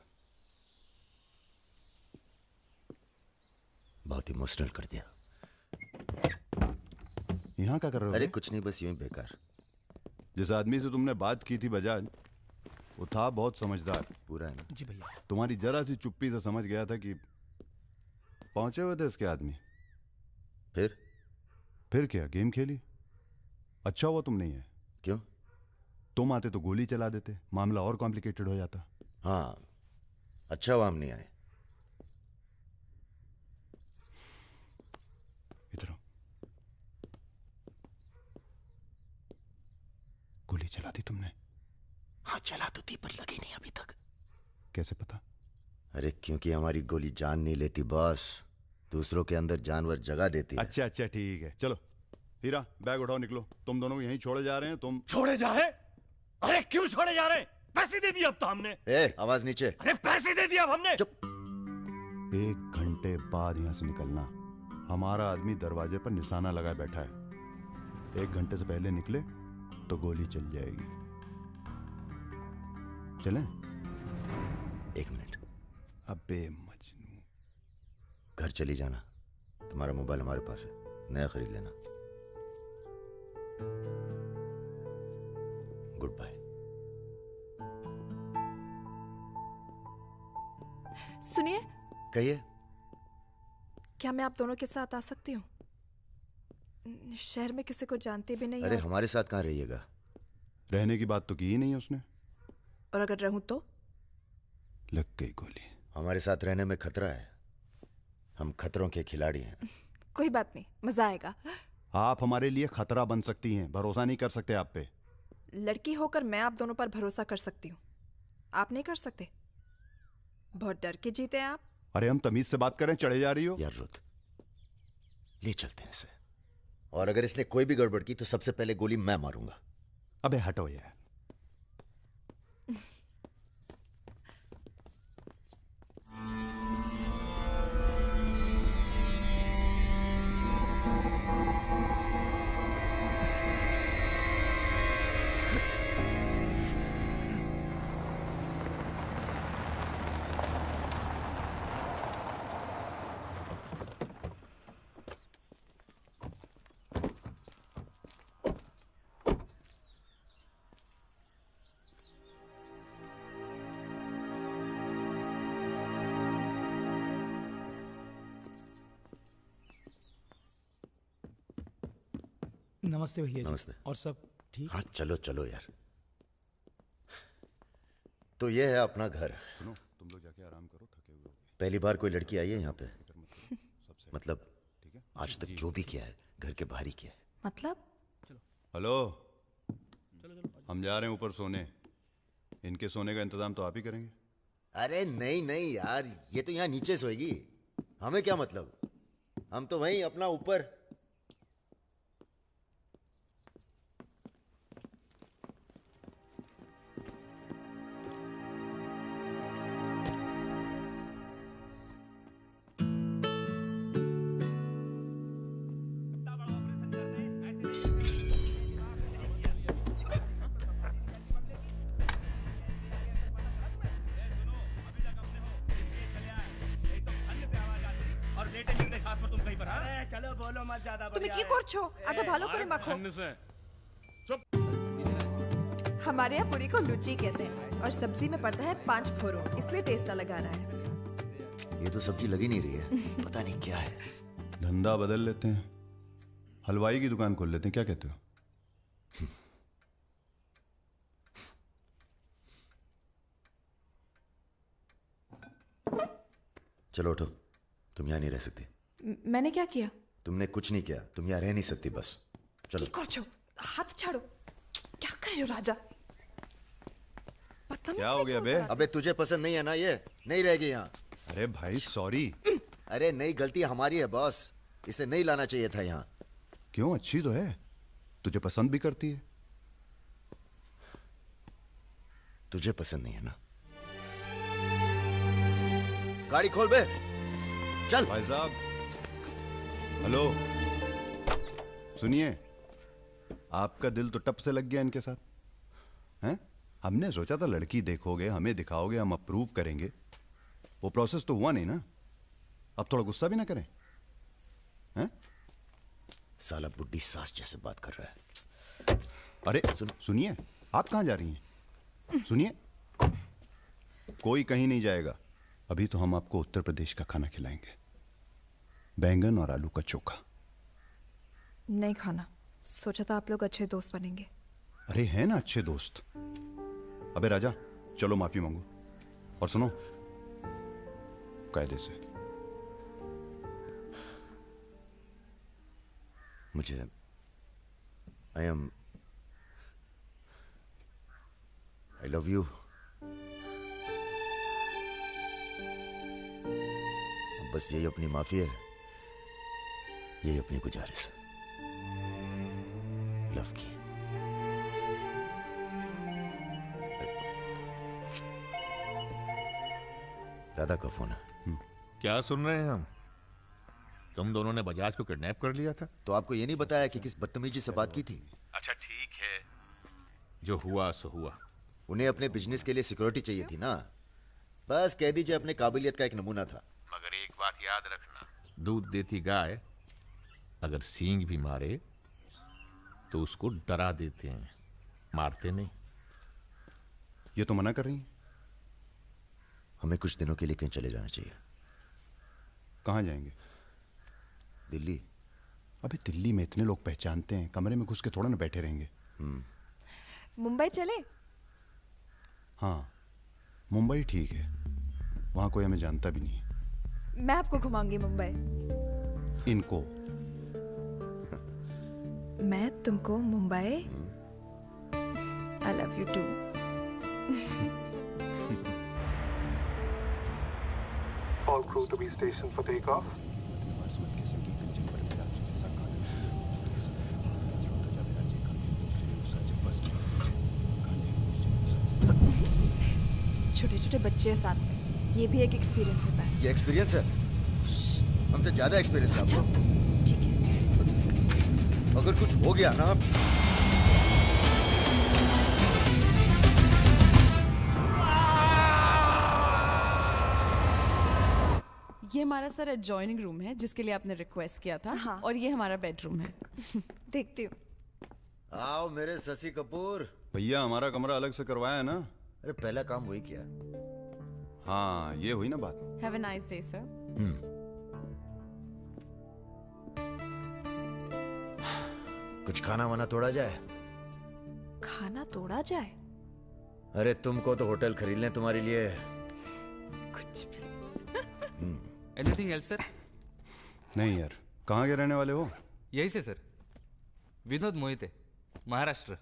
बहुत इमोशनल कर दिया। यहाँ क्या कर रहे हो? अरे कुछ नहीं, बस यूं ही बेकार। जिस आदमी से तुमने बात की थी बजाज, वो था बहुत समझदार। पूरा है ना? जी भैया। तुम्हारी जरा सी चुप्पी से समझ गया था कि पहुंचे हुए थे इसके आदमी। फिर क्या, गेम खेली। अच्छा हुआ तुम नहीं है। क्यों? तुम आते तो गोली चला देते, मामला और कॉम्प्लिकेटेड हो जाता। हाँ, अच्छा हुआ हम नहीं आए। इधर आओ। गोली चला दी तुमने? हाँ चला तो थी, पर लगी नहीं अभी तक। कैसे पता? अरे क्योंकि हमारी गोली जान नहीं लेती बॉस, दूसरों के अंदर जानवर जगह देती है। अच्छा अच्छा ठीक है, चलो हीरा बैग उठाओ, निकलो। तुम दोनों यहीं छोड़े जा रहे हैं। तुम छोड़े जा रहे? अरे क्यों छोड़े जा रहे? पैसे दे दिए अब तो हमने। आवाज नीचे। अरे पैसे दे दिए अब हमने। चुप। 1 घंटे बाद यहां से निकलना, हमारा आदमी दरवाजे पर निशाना लगाए बैठा है। 1 घंटे से पहले निकले तो गोली चल जाएगी। चलें? 1 मिनट। अबे मजनू, घर चली जाना। तुम्हारा मोबाइल हमारे पास है, नया खरीद लेना। Good bye. सुनिए। कहिए। क्या मैं आप दोनों के साथ आ सकती हूँ? शहर में किसी को जानते भी नहीं। अरे हमारे साथ कहाँ रहिएगा? रहने की बात तो की ही नहीं उसने। और अगर रहूं तो? लग गई गोली। हमारे साथ रहने में खतरा है। हम खतरों के खिलाड़ी हैं। कोई बात नहीं, मजा आएगा। आप हमारे लिए खतरा बन सकती हैं, भरोसा नहीं कर सकते आप पे। लड़की होकर मैं आप दोनों पर भरोसा कर सकती हूँ, आप नहीं कर सकते। बहुत डर के जीते हैं आप। अरे हम तमीज से बात करें, चढ़े जा रही हो। यार रुत, ले चलते हैं इसे। और अगर इसने कोई भी गड़बड़ की तो सबसे पहले गोली मैं मारूंगा। अबे हटो यार। नमस्ते भैया जी। नमस्ते। और सब ठीक? हाँ चलो चलो यार। तो ये है अपना घर। सुनो, तुम लोग जाके आराम करो, थके हुए होगे। पहली बार कोई लड़की आई है यहाँ पे? मतलब आज तक जो भी किया है घर के बाहर ही किया है। मतलब? हेलो, हम जा रहे हैं ऊपर सोने। इनके सोने का इंतजाम तो आप ही करेंगे। अरे नहीं नहीं यार, ये तो यहाँ नीचे सोएगी, हमें क्या मतलब। हम तो वहीं अपना ऊपर। তুমি কি করছো? আটা ভালো করে মাখো। हमारे यहाँ पूरी को लुची कहते हैं और सब्जी में पड़ता है 5 फोड़न, इसलिए टेस्ट अलग आ रहा है। ये तो सब्जी लगी नहीं रही है, पता नहीं क्या है। धंधा बदल लेते हैं, हलवाई की दुकान खोल लेते हैं, क्या कहते हो? चलो उठो, तुम यहाँ नहीं रह सकती। मैंने क्या किया? तुमने कुछ नहीं किया, तुम यहाँ रह नहीं सकती, बस चलो। हाथ छाड़ो। क्या कर रहे हो राजा? क्या हो गया बे? अबे तुझे पसंद नहीं है ना, ये नहीं रहेगी यहाँ। अरे भाई सॉरी। अरे नहीं, गलती हमारी है बॉस, इसे नहीं लाना चाहिए था यहाँ। क्यों, अच्छी तो है, तुझे पसंद भी करती है। तुझे पसंद नहीं है ना? गाड़ी खोल बे, चल। भाई साहब, हेलो, सुनिए, आपका दिल तो टप से लग गया इनके साथ, हैं? हमने सोचा था लड़की देखोगे, हमें दिखाओगे, हम अप्रूव करेंगे। वो प्रोसेस तो हुआ नहीं ना। अब थोड़ा गुस्सा भी ना करें, हैं? साला बुड्ढी सास जैसे बात कर रहा है। अरे सुनिए, आप कहाँ जा रही हैं? सुनिए, कोई कहीं नहीं जाएगा। अभी तो हम आपको उत्तर प्रदेश का खाना खिलाएंगे, बैंगन और आलू का चोखा। नहीं खाना, सोचा था आप लोग अच्छे दोस्त बनेंगे। अरे हैं ना अच्छे दोस्त। अबे राजा, चलो माफी मांगो। और सुनो, कायदे से। मुझे आई लव यू। बस यही अपनी माफी है, यही अपनी गुजारिश है लव की। दादा का फोन है। क्या सुन रहे हैं हम? तुम दोनों ने बजाज को किडनैप कर लिया था। तो आपको ये नहीं बताया कि किस बदतमीजी से बात की थी? अच्छा ठीक है, जो हुआ सो हुआ। उन्हें अपने बिजनेस के लिए सिक्योरिटी चाहिए थी ना, बस कह दीजिए अपने काबिलियत का एक नमूना था। मगर एक बात याद रखना, दूध देती गाय अगर सींग भी मारे तो उसको डरा देते हैं, मारते नहीं। ये तो मना कर रही हैं। हमें कुछ दिनों के लिए कहीं चले जाना चाहिए। कहाँ जाएंगे? दिल्ली। अबे दिल्ली में इतने लोग पहचानते हैं, कमरे में घुस के थोड़ा ना बैठे रहेंगे। मुंबई चले? हाँ, मुंबई ठीक है, वहां कोई हमें जानता भी नहीं है। मैं आपको घुमाऊंगी मुंबई। इनको? मैं तुमको Mumbai. I love you too. All crew to be stationed for takeoff. छोटे छोटे बच्चे हैं साथ में, ये भी एक एक्सपीरियंस होता है। ये एक्सपीरियंस है? हमसे ज्यादा एक्सपीरियंस है आपको। ठीक है। अगर कुछ हो गया ना, ये हमारा सर एडजॉइनिंग रूम है जिसके लिए आपने रिक्वेस्ट किया था। हाँ। और ये हमारा बेडरूम है। देखती हूँ। आओ मेरे शशि कपूर। भैया हमारा कमरा अलग से करवाया है ना? अरे पहला काम वही किया। हाँ, ये हुई ना बात। Have a nice day sir. कुछ खाना वाना तोड़ा जाए? खाना तोड़ा जाए? अरे तुमको तो होटल खरीद लें तुम्हारे लिए। कुछ भी। Anything else sir? नहीं यार, कहाँ के रहने वाले हो? यही से सर, विनोद मोहिते, महाराष्ट्र।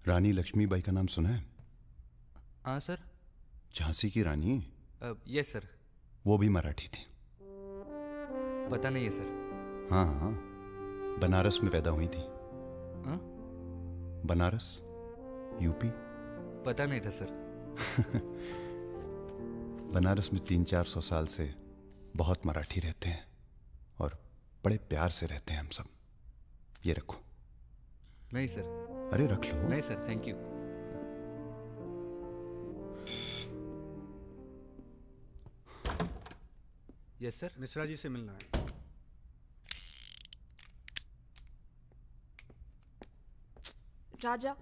रानी लक्ष्मीबाई का नाम सुना है? हाँ सर। झांसी की रानी? Yes sir. वो भी मराठी थी। पता नहीं है सर। हाँ हाँ, बनारस में पैदा हुई थी। हाँ? बनारस, यूपी। पता नहीं था सर। बनारस में 300-400 साल से बहुत मराठी रहते हैं और बड़े प्यार से रहते हैं हम सब। ये रखो। नहीं सर। अरे रख लो। नहीं sir, thank you. Yes sir. Mishra ji से मिलना है। राजा,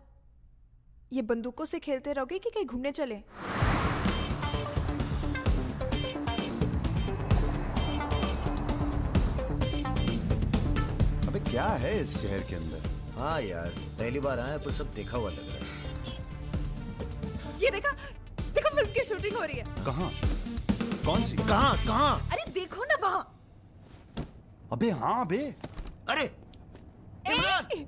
ये बंदूकों से खेलते रहोगे कि कहीं घूमने चले? अबे क्या है इस शहर के अंदर? हाँ यार, पहली बार आए पर सब देखा हुआ लग रहा है। ये देखा, देखो फिल्म की शूटिंग हो रही है। कहाँ? कौन सी? कहाँ कहाँ? अरे देखो ना वहाँ। अबे हाँ बे। अरे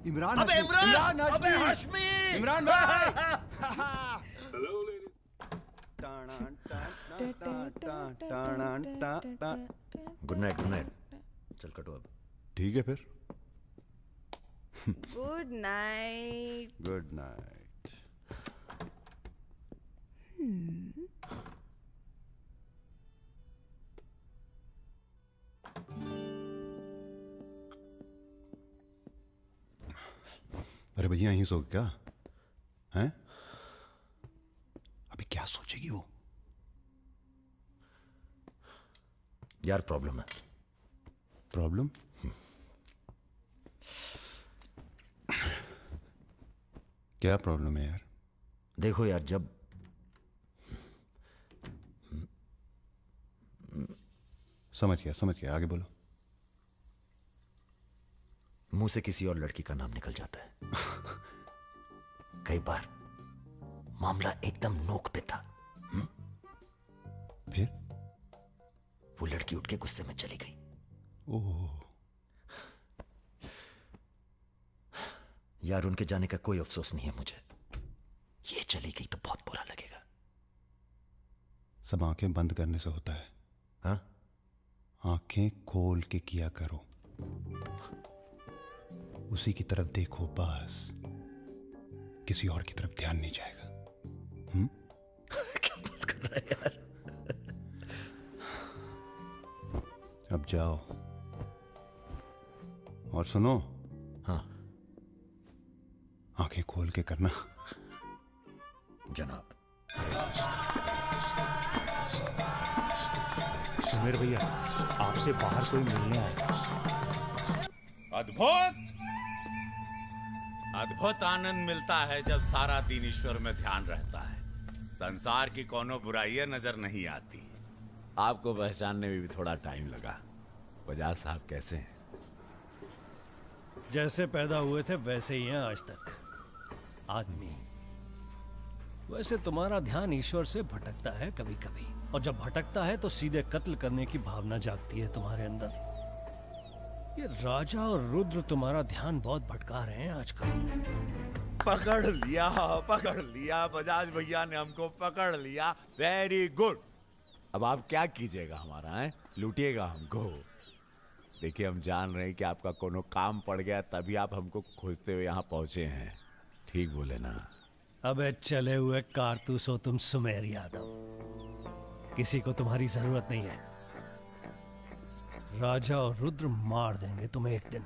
इमरान। अबे इमरान। अबे हाशमी। इमरान भाई। Good night, good night. चल कटो अब। ठीक है फिर। Good night. Good night. अरे भैया यहीं सो क्या हैं? अभी क्या सोचेगी वो? यार प्रॉब्लम है। प्रॉब्लम? क्या प्रॉब्लम है यार? देखो यार, जब समझ गया, आगे बोलो। मुंह से किसी और लड़की का नाम निकल जाता है। कई बार मामला एकदम नोक पे था। फिर वो लड़की उठ के गुस्से में चली गई। ओह यार, उनके जाने का कोई अफसोस नहीं है मुझे। ये चली गई तो बहुत बुरा लगेगा। सब आंखें बंद करने से होता है। हाँ? आंखें खोल के किया करो, उसी की तरफ देखो बस, किसी और की तरफ ध्यान नहीं जाएगा। रहा है यार। अब जाओ और सुनो। हाँ। आंखें खोल के करना। जनाब। सुमेर भैया, आपसे बाहर कोई मिलने आया। अद्भुत अद्भुत आनंद मिलता है जब सारा दिन ईश्वर में ध्यान रहता है। संसार की कोनो बुराइयां नजर नहीं आती। आपको पहचानने में भी थोड़ा टाइम लगा। बजाज साहब कैसे हैं? जैसे पैदा हुए थे वैसे ही हैं आज तक। आदमी। वैसे तुम्हारा ध्यान ईश्वर से भटकता है कभी कभी, और जब भटकता है तो सीधे कत्ल करने की भावना जागती है तुम्हारे अंदर। ये राजा और रुद्र तुम्हारा ध्यान बहुत भटका रहे हैं आजकल। पकड़ लिया बजाज भैया ने हमको पकड़ लिया। Very good. अब आप क्या कीजिएगा हमारा है? लूटिएगा हमको। देखिए हम जान रहे हैं कि आपका कोनो काम पड़ गया तभी आप हमको खोजते हुए यहाँ पहुंचे हैं। ठीक बोले ना? अबे चले हुए कारतूस हो तुम सुमेर यादव। किसी को तुम्हारी जरूरत नहीं है। राजा और रुद्र मार देंगे तुम्हें एक दिन,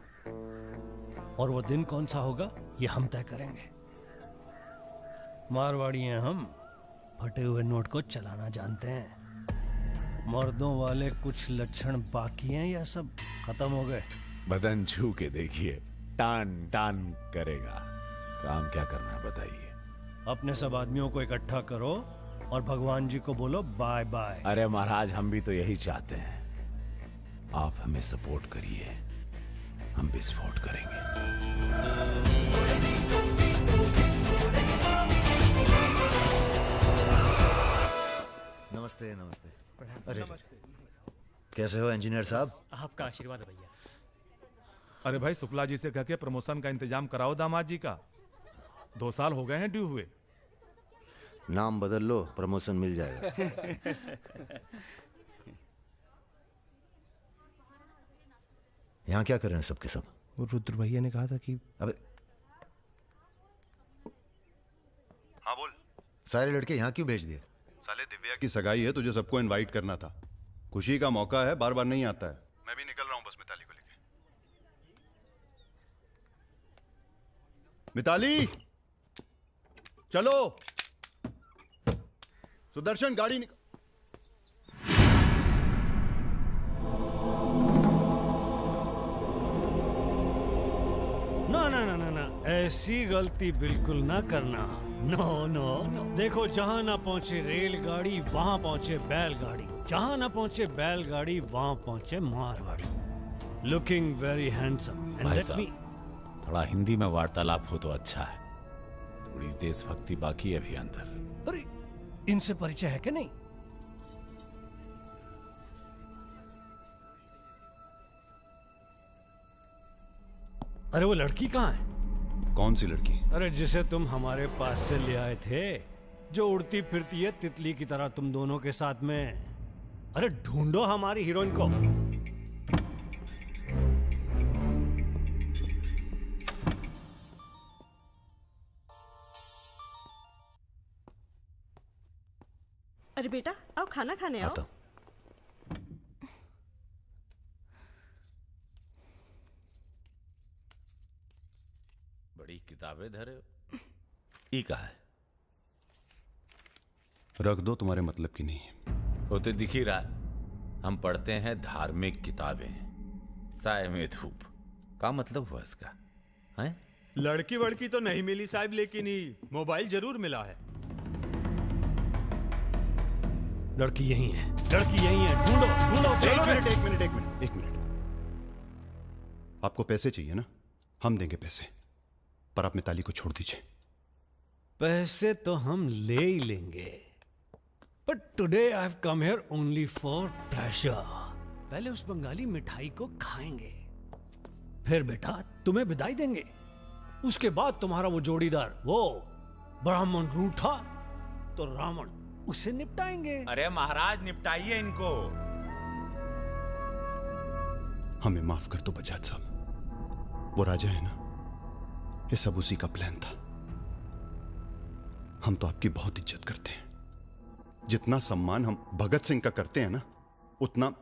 और वो दिन कौन सा होगा ये हम तय करेंगे। मारवाड़ी हैं हम, फटे हुए नोट को चलाना जानते हैं। मर्दों वाले कुछ लक्षण बाकी हैं या सब खत्म हो गए? बदन छू के देखिए, टान टान करेगा। काम क्या करना है बताइए? अपने सब आदमियों को इकट्ठा करो और भगवान जी को बोलो बाय बाय। अरे महाराज, हम भी तो यही चाहते हैं। आप हमें सपोर्ट करिए, हम विस्फोट करेंगे। नमस्ते नमस्ते। अरे कैसे हो इंजीनियर साहब? आपका आशीर्वाद है भैया। अरे भाई, शुक्ला जी से कह के प्रमोशन का इंतजाम कराओ दामाद जी का। 2 साल हो गए हैं ड्यू हुए। नाम बदल लो, प्रमोशन मिल जाएगा। यहाँ क्या कर रहे हैं सबके सब? वो रुद्र भैया ने कहा था कि अबे हाँ बोल। सारे लड़के यहाँ क्यों भेज दिए? साले दिव्या की सगाई है, तुझे सबको इनवाइट करना था। खुशी का मौका है, बार बार नहीं आता है। मैं भी निकल रहा हूँ बस मिताली को लेके। मिताली चलो। सुदर्शन गाड़ी निकल। ना ना ना ना ना, ऐसी गलती बिल्कुल ना करना। No no no. देखो, जहां ना पहुंचे रेलगाड़ी वहां पहुंचे बैलगाड़ी, जहां ना पहुंचे बैलगाड़ी वहां पहुंचे Marwari. Looking very handsome. And भाई लेट साहब, मी। थोड़ा हिंदी में वार्तालाप हो तो अच्छा है। थोड़ी देशभक्ति बाकी है अभी अंदर। अरे इनसे परिचय है कि नहीं? अरे वो लड़की कहाँ है? कौन सी लड़की? अरे जिसे तुम हमारे पास से ले आए थे, जो उड़ती फिरती है तितली की तरह तुम दोनों के साथ में। अरे ढूंढो हमारी हीरोइन को। अरे बेटा, आओ खाना खाने आओ। बड़ी किताबें धरे ई का है? रख दो, तुम्हारे मतलब की नहीं है। वो तो दिख ही रहा। हम पढ़ते हैं धार्मिक किताबें, साय में धूप। का मतलब हुआ इसका? हैं? लड़की वड़की तो नहीं मिली साहब, लेकिन ही मोबाइल जरूर मिला है। लड़की यही है, लड़की यही है। ढूंढो ढूंढो। एक मिनट। आपको पैसे चाहिए ना? हम देंगे पैसे, पर आप मिताली को छोड़ दीजिए। पैसे तो हम ले ही लेंगे, but today I have come here only for pleasure. पहले उस बंगाली मिठाई को खाएंगे, फिर बेटा तुम्हें विदाई देंगे। उसके बाद तुम्हारा वो जोड़ीदार, वो ब्राह्मण रूठा तो रावण, उसे निपटाएंगे। अरे महाराज, निपटाइए इनको। हमें माफ कर दो बजाज साहब, वो राजा है ना, ये सब उसी का प्लान था। हम तो आपकी बहुत इज्जत करते हैं, जितना सम्मान हम भगत सिंह का करते हैं ना, उतना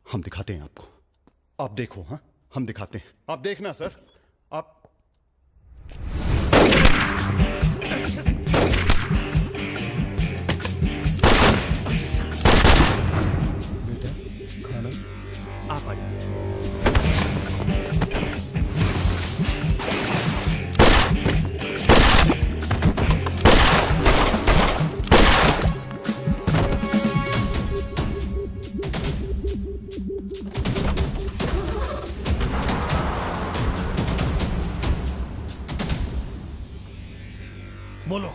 हम दिखाते हैं आपको। आप देखो, हाँ हम दिखाते हैं, आप देखना सर। आप बेटा खाना आप आइए। बोलो।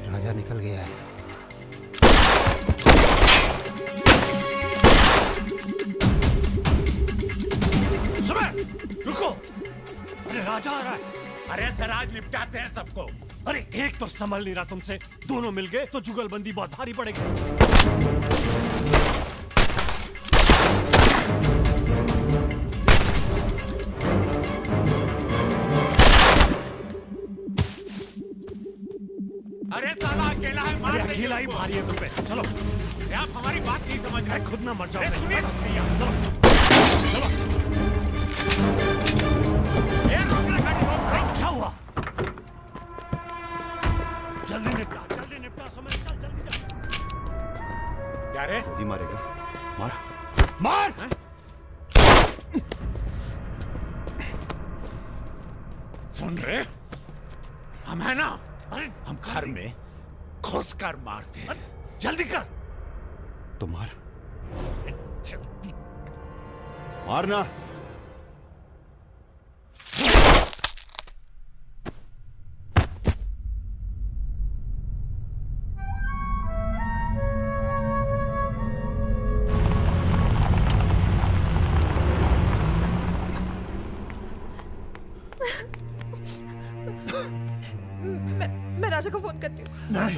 राजा निकल गया है। सुबह रुको, अरे राजा आ रहा है। अरे सर आज निपटाते हैं सबको। अरे एक तो संभल नहीं रहा तुमसे, दोनों मिल गए तो जुगलबंदी बहुत भारी पड़ेगी। अरे साला अकेला है, मार अरे अकेला ही भारी है तुम पे। चलो अरे आप हमारी बात नहीं समझ रहे। खुद ना मर जाओ। सुनिए क्या हुआ? जल्दी निपटा समय, चल जल्दी जा। क्या रे? जल्दी मारेगा, मार मार। सुन रहे, हम है ना, हम घर में घुस कर मारते हैं। जल्दी कर। तो मार, जल्दी मारना। मैं राजा को फोन करती हूँ। नहीं,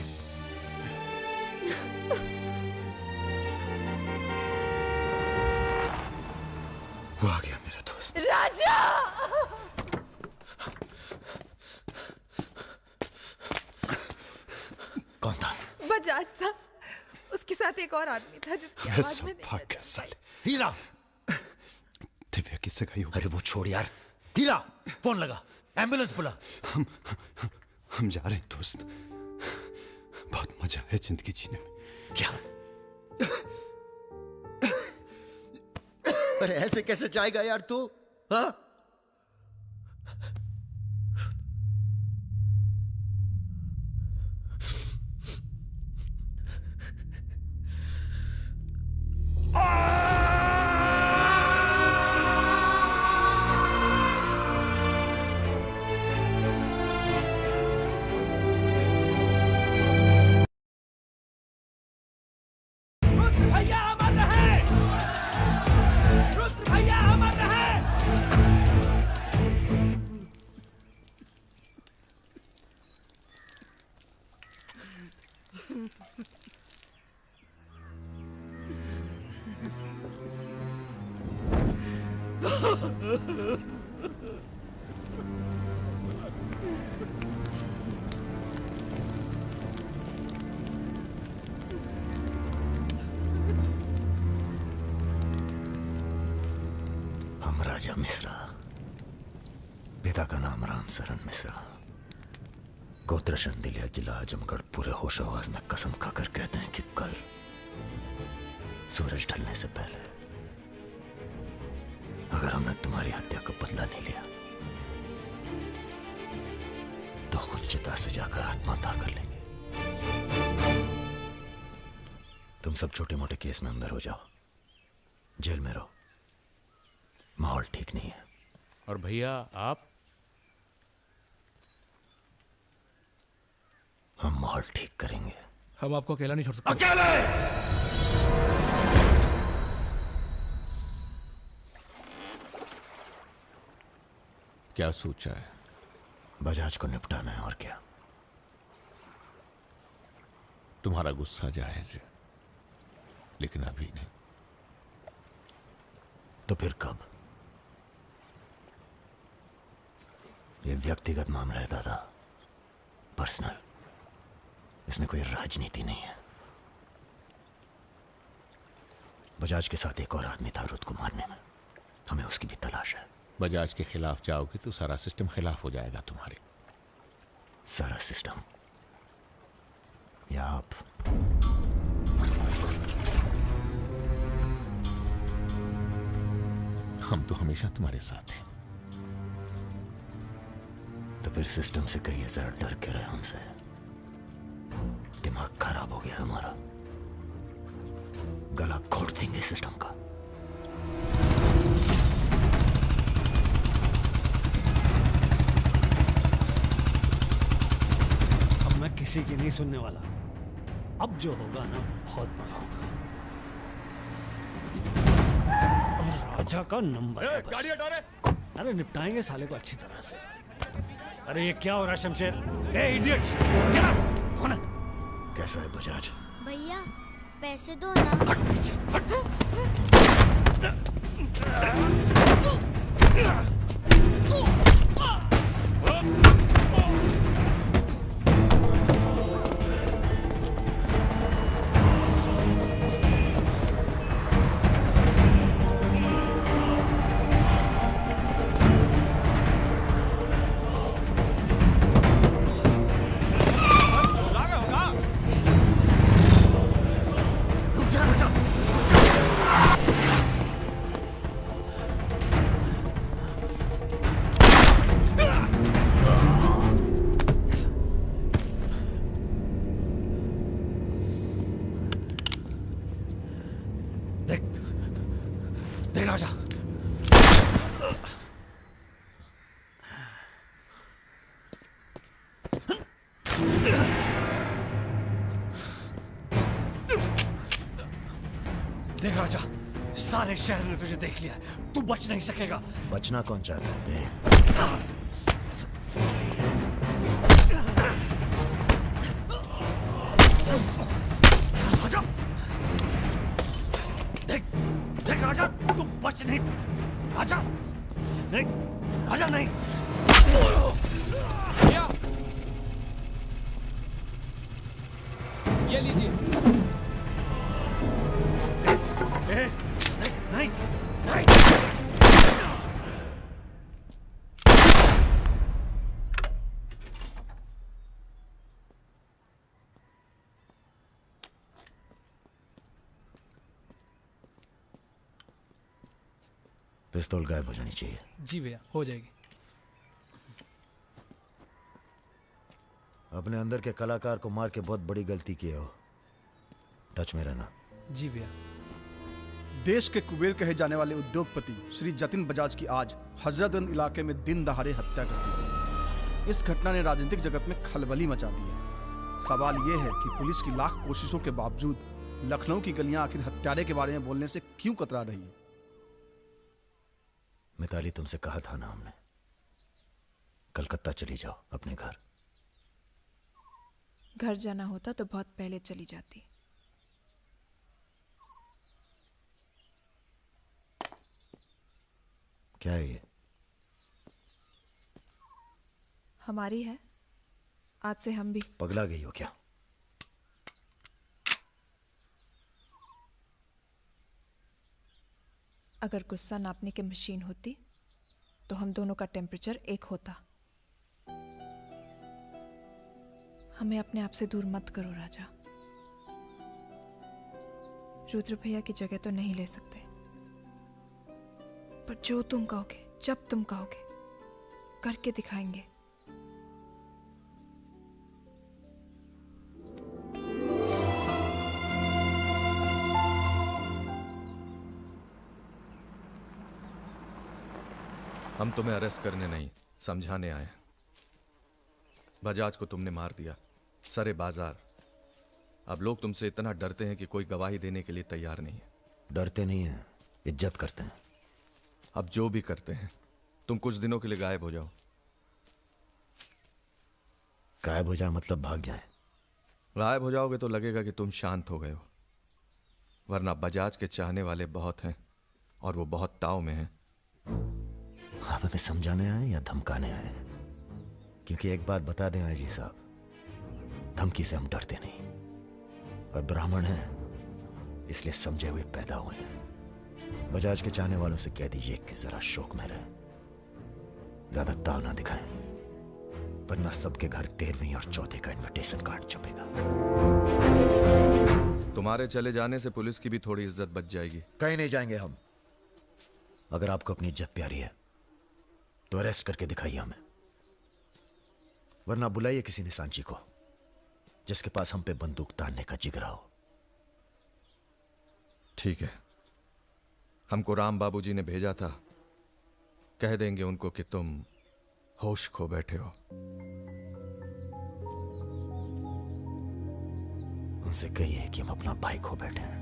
वो आ गया मेरा दोस्त। राजा! कौन था? बजाज था, उसके साथ एक और आदमी था जिसकी आवाज में नहीं भाग्य साले। हीरा, दिव्या किससे गई हो? अरे वो छोड़ यार। हीरा, फोन लगा, एम्बुलेंस बुला। हम जा रहे हैं दोस्त, बहुत मजा है जिंदगी जीने में। क्या? अरे ऐसे कैसे जाएगा यार तू? हाँ? भैया अमर रहे, रुद्र भैया अमर रहे। हम राजा मिश्रा, पिता का नाम राम सरन मिश्रा, गोत्र शंदिलिया, जिला आजमगढ़, पूरे होश आवाज में कसम खाकर कहते हैं कि कल सूरज ढलने से पहले अगर हमने तुम्हारी हत्या का बदला नहीं लिया तो खुद चिता से जाकर आत्महत्या कर लेंगे। तुम सब छोटे मोटे केस में अंदर हो जाओ, जेल में रहो, माहौल ठीक नहीं है। और भैया आप? हम माहौल ठीक करेंगे। हम आपको अकेला नहीं छोड़ सकते। अकेले! क्या सोचा है? बजाज को निपटाना है और क्या। तुम्हारा गुस्सा जायज है, लेकिन अभी नहीं। तो फिर कब? ये व्यक्तिगत मामला है दादा, पर्सनल। इसमें कोई राजनीति नहीं है। बजाज के साथ एक और आदमी था रुत को मारने में, हमें उसकी भी तलाश है। बजाज के खिलाफ जाओगे तो सारा सिस्टम खिलाफ हो जाएगा तुम्हारे। सारा सिस्टम या आप? हम तो हमेशा तुम्हारे साथ हैं। तो फिर सिस्टम से कहिए जरा डर के रहे हमसे। दिमाग खराब हो गया हमारा, गला घोट देंगे सिस्टम का। अब मैं किसी की नहीं सुनने वाला। अब जो होगा ना बहुत बड़ा होगा। राजा का नंबर है बस। गाड़ी हटा रे। अरे निपटाएंगे साले को अच्छी तरह से। अरे ये क्या हो रहा है शमशेर? ए इडियट्स! कौन है? कैसा है बजाज? भैया पैसे दो ना। देख राजा, देख राजा, सारे शहर ने तुझे देख लिया, तू बच नहीं सकेगा। बचना कौन चाहता है बे? आजा, देख देख राजा, तू बच नहीं। आजा, नहीं, आजा नहीं। ये लीजिए। नहीं, नहीं। पिस्तौल गायब हो जानी चाहिए। जी भैया, हो जाएगी। अपने अंदर के कलाकार को मार के बहुत बड़ी गलती की हो, टच में रहना। जी भैया। देश के कुबेर कहे जाने वाले उद्योगपति श्री जतिन बजाज की आज हजरतगंज इलाके में दिन दहाड़े हत्या कर दी गई। इस घटना ने राजनीतिक जगत में खलबली मचा दी है। सवाल यह है कि पुलिस की लाख कोशिशों के बावजूद लखनऊ की गलियां आखिर हत्यारे के बारे में बोलने से क्यों कतरा रही है? मिताली, तुमसे कहा था ना हमने, कलकत्ता चली जाओ अपने घर। घर जाना होता तो बहुत पहले चली जाती। क्या है ये? हमारी है, आज से हम भी। पगला गई हो क्या? अगर गुस्सा नापने की मशीन होती तो हम दोनों का टेम्परेचर एक होता। हमें अपने आप से दूर मत करो राजा। रुद्र भैया की जगह तो नहीं ले सकते, पर जो तुम कहोगे, जब तुम कहोगे, करके दिखाएंगे। हम तुम्हें अरेस्ट करने नहीं, समझाने आए हैं। बजाज को तुमने मार दिया, सरे बाजार। अब लोग तुमसे इतना डरते हैं कि कोई गवाही देने के लिए तैयार नहीं है। डरते नहीं हैं, इज्जत करते हैं। अब जो भी करते हैं, तुम कुछ दिनों के लिए गायब हो जाओ। गायब हो जाए मतलब भाग जाए? गायब हो जाओगे तो लगेगा कि तुम शांत हो गए हो, वरना बजाज के चाहने वाले बहुत हैं और वो बहुत ताव में हैं। आप हमें समझाने आए या धमकाने आए हैं? क्योंकि एक बात बता दें आजी साहब, धमकी से हम डरते नहीं और ब्राह्मण हैं इसलिए समझे हुए पैदा हुए हैं। बजाज के चाहने वालों से कह दीजिए कि जरा शौक में रहे, ज्यादा ताव ना दिखाएं, वरना सबके घर 13वीं और चौथे का इनविटेशन कार्ड छपेगा। तुम्हारे चले जाने से पुलिस की भी थोड़ी इज्जत बच जाएगी। कहीं नहीं जाएंगे हम। अगर आपको अपनी इज्जत प्यारी है तो अरेस्ट करके दिखाइए हमें, वरना बुलाइए किसी निशानची को जिसके पास हम पे बंदूक तानने का जिगरा हो। ठीक है, हमको राम बाबूजी ने भेजा था, कह देंगे उनको कि तुम होश खो बैठे हो। उनसे कहिए कि हम अपना भाई खो बैठे हैं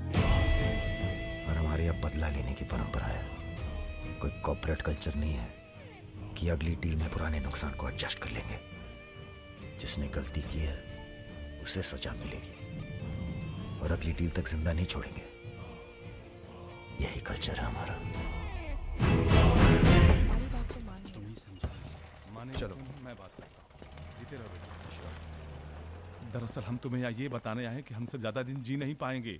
और हमारे अब बदला लेने की परंपरा है। कोई कॉर्पोरेट कल्चर नहीं है कि अगली डील में पुराने नुकसान को एडजस्ट कर लेंगे। जिसने गलती की है उसे सजा मिलेगी और अगली डील तक जिंदा नहीं छोड़ेंगे। यही कल्चर है हमारा। चलो मैं बात करता हूँ। जीते रहो बेटा। दरअसल हम तुम्हें ये बताने आए हैं कि हमसे ज्यादा दिन जी नहीं पाएंगे।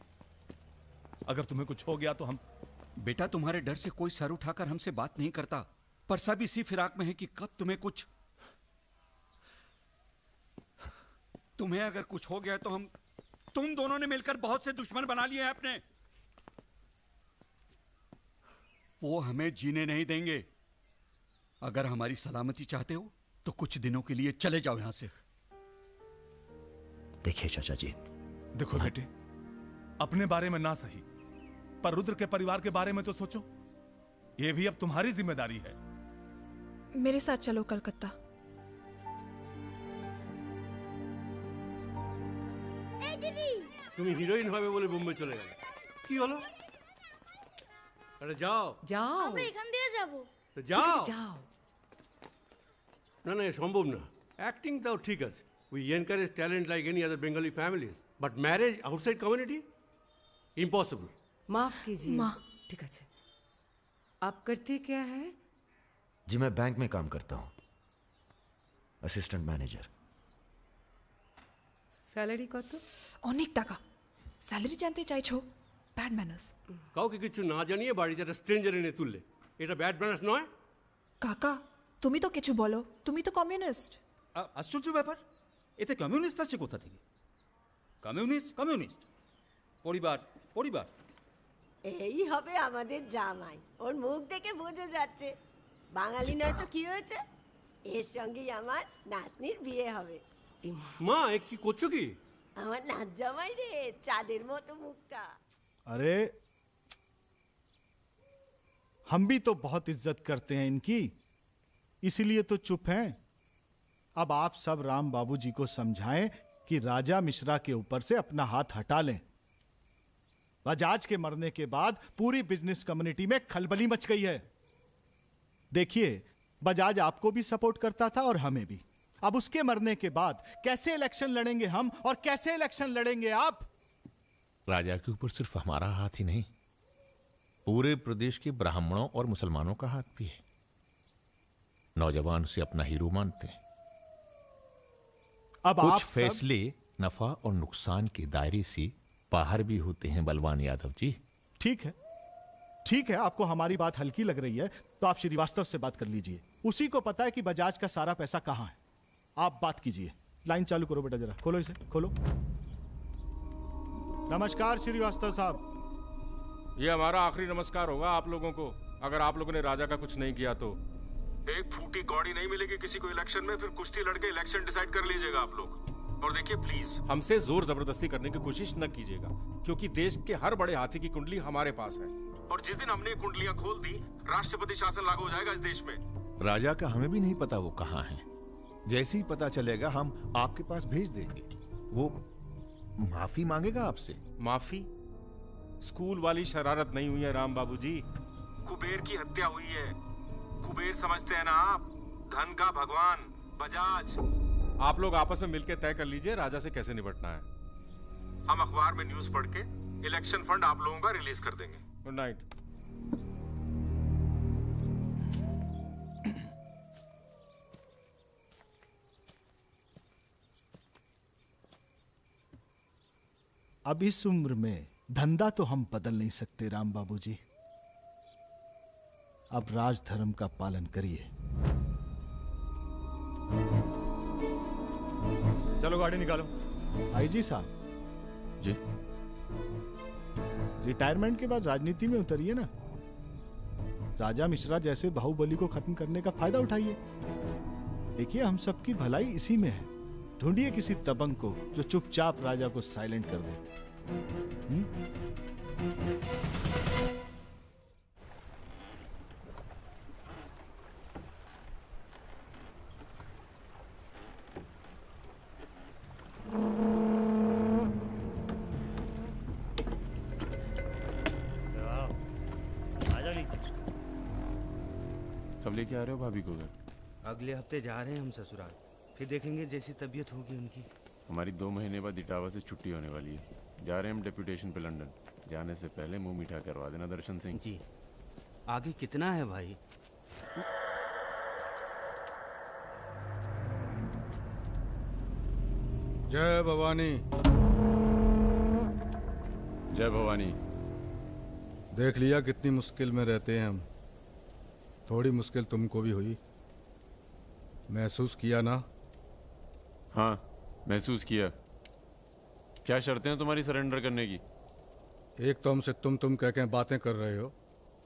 अगर तुम्हें कुछ हो गया तो हम। बेटा तुम्हारे डर से कोई सर उठाकर हमसे बात नहीं करता, पर सब इसी फिराक में है कि कब तुम्हें कुछ। तुम्हें अगर कुछ हो गया तो तुम दोनों ने मिलकर बहुत से दुश्मन बना लिए हैं अपने। वो हमें जीने नहीं देंगे। अगर हमारी सलामती चाहते हो तो कुछ दिनों के लिए चले जाओ यहां से। देखिए चाचा जी। देखो बेटे, अपने बारे में ना सही पर रुद्र के परिवार के बारे में तो सोचो। ये भी अब तुम्हारी जिम्मेदारी है। मेरे साथ चलो कलकत्ता। तुम हिरोइन হবে বলে বোম্বে চলে গেলে কি হলো? আরে যাও যাও, আমরা এখান দিয়ে যাব। তো যাও যাও। না না, সম্ভব না। অ্যাক্টিং তাও ঠিক আছে, we encourage talent like any other Bengali families, but marriage outside community impossible. माफ कीजिए। ठीक है। आप करते क्या है? जी मैं बैंक में काम करता हूँ, असिस्टेंट मैनेजर। স্যালারি কত? অনেক টাকা। স্যালারি জানতে চাইছো? Bad manners. কাউকে কিছু না জানিয়ে বাড়িতে একটা স্ট্রেঞ্জার এনে তুললে এটা ব্যাড ম্যানার্স নয়? কাকা তুমি তো কিছু বলো, তুমি তো কমিউনিস্ট। আশ্চর্য ব্যাপার, এতে কমিউনিস্ট আছে কোথা থেকে? কমিউনিস্ট কমিউনিস্ট, পরিবার পরিবার। এই হবে আমাদের জামাই, ওর মুখ দেখে বোঝা যাচ্ছে বাঙালি নয় তো কি হয়েছে। এর সঙ্গেই আমার নাতনির বিয়ে হবে। মা এ কি করছো কি? আমার নাত জামাই রে, চাঁদের মতো মুখটা। अरे हम भी तो बहुत इज्जत करते हैं इनकी, इसीलिए तो चुप हैं। अब आप सब राम बाबूजी को समझाएं कि राजा मिश्रा के ऊपर से अपना हाथ हटा लें। बजाज के मरने के बाद पूरी बिजनेस कम्युनिटी में खलबली मच गई है। देखिए, बजाज आपको भी सपोर्ट करता था और हमें भी। अब उसके मरने के बाद कैसे इलेक्शन लड़ेंगे हम और कैसे इलेक्शन लड़ेंगे आप? राजा के ऊपर सिर्फ हमारा हाथ ही नहीं, पूरे प्रदेश के ब्राह्मणों और मुसलमानों का हाथ भी है। नौजवान उसे अपना हीरो मानते हैं। अब कुछ आप फैसले नफा और नुकसान के दायरे से बाहर भी होते हैं बलवान यादव जी। ठीक है, ठीक है, आपको हमारी बात हल्की लग रही है तो आप श्रीवास्तव से बात कर लीजिए। उसी को पता है कि बजाज का सारा पैसा कहां है। आप बात कीजिए। लाइन चालू करो बेटा, जरा खोलो इसे, खोलो। नमस्कार श्रीवास्तव साहब। ये हमारा आखिरी नमस्कार होगा आप लोगों को, अगर आप लोगों ने राजा का कुछ नहीं किया तो। एक फूटी कौड़ी नहीं मिलेगी किसी को इलेक्शन में, फिर कुश्ती लड़के इलेक्शन डिसाइड कर लीजिएगा आप लोग। और देखिए प्लीज, हमसे जोर जबरदस्ती करने की कोशिश न कीजिएगा, क्योंकि देश के हर बड़े हाथी की कुंडली हमारे पास है। और जिस दिन हमने कुंडलियां खोल दी, राष्ट्रपति शासन लागू हो जाएगा इस देश में। राजा का हमें भी नहीं पता वो कहाँ है। जैसे ही पता चलेगा हम आपके पास भेज देंगे। वो माफी मांगेगा आपसे। माफी? स्कूल वाली शरारत नहीं हुई है राम बाबूजी। कुबेर की हत्या हुई है। कुबेर समझते हैं ना आप, धन का भगवान बजाज। आप लोग आपस में मिलकर तय कर लीजिए राजा से कैसे निपटना है। हम अखबार में न्यूज पढ़ के इलेक्शन फंड आप लोगों का रिलीज कर देंगे। Good night. अब इस उम्र में धंधा तो हम बदल नहीं सकते राम बाबूजी। अब राज धर्म का पालन करिए। चलो गाड़ी निकालो। आईजी साहब जी, रिटायरमेंट के बाद राजनीति में उतरिए ना। राजा मिश्रा जैसे बाहुबली को खत्म करने का फायदा उठाइए। देखिए हम सबकी भलाई इसी में है। ढूंढिए किसी दबंग को जो चुपचाप राजा को साइलेंट कर दे। कब लेके आ रहे हो भाभी को घर? अगले हफ्ते जा रहे हैं हम ससुराल, फिर देखेंगे जैसी तबीयत होगी उनकी। हमारी 2 महीने बाद इटावा से छुट्टी होने वाली है। जा रहे हैं हम डेप्यूटेशन पे लंदन। जाने से पहले मुंह मीठा करवा देना दर्शन सिंह जी। आगे कितना है भाई? जय भवानी। जय भवानी। देख लिया कितनी मुश्किल में रहते हैं हम। थोड़ी मुश्किल तुमको भी हुई, महसूस किया ना? हाँ महसूस किया। क्या शर्तें हैं तुम्हारी सरेंडर करने की? एक तो हमसे तुम कह के बातें कर रहे हो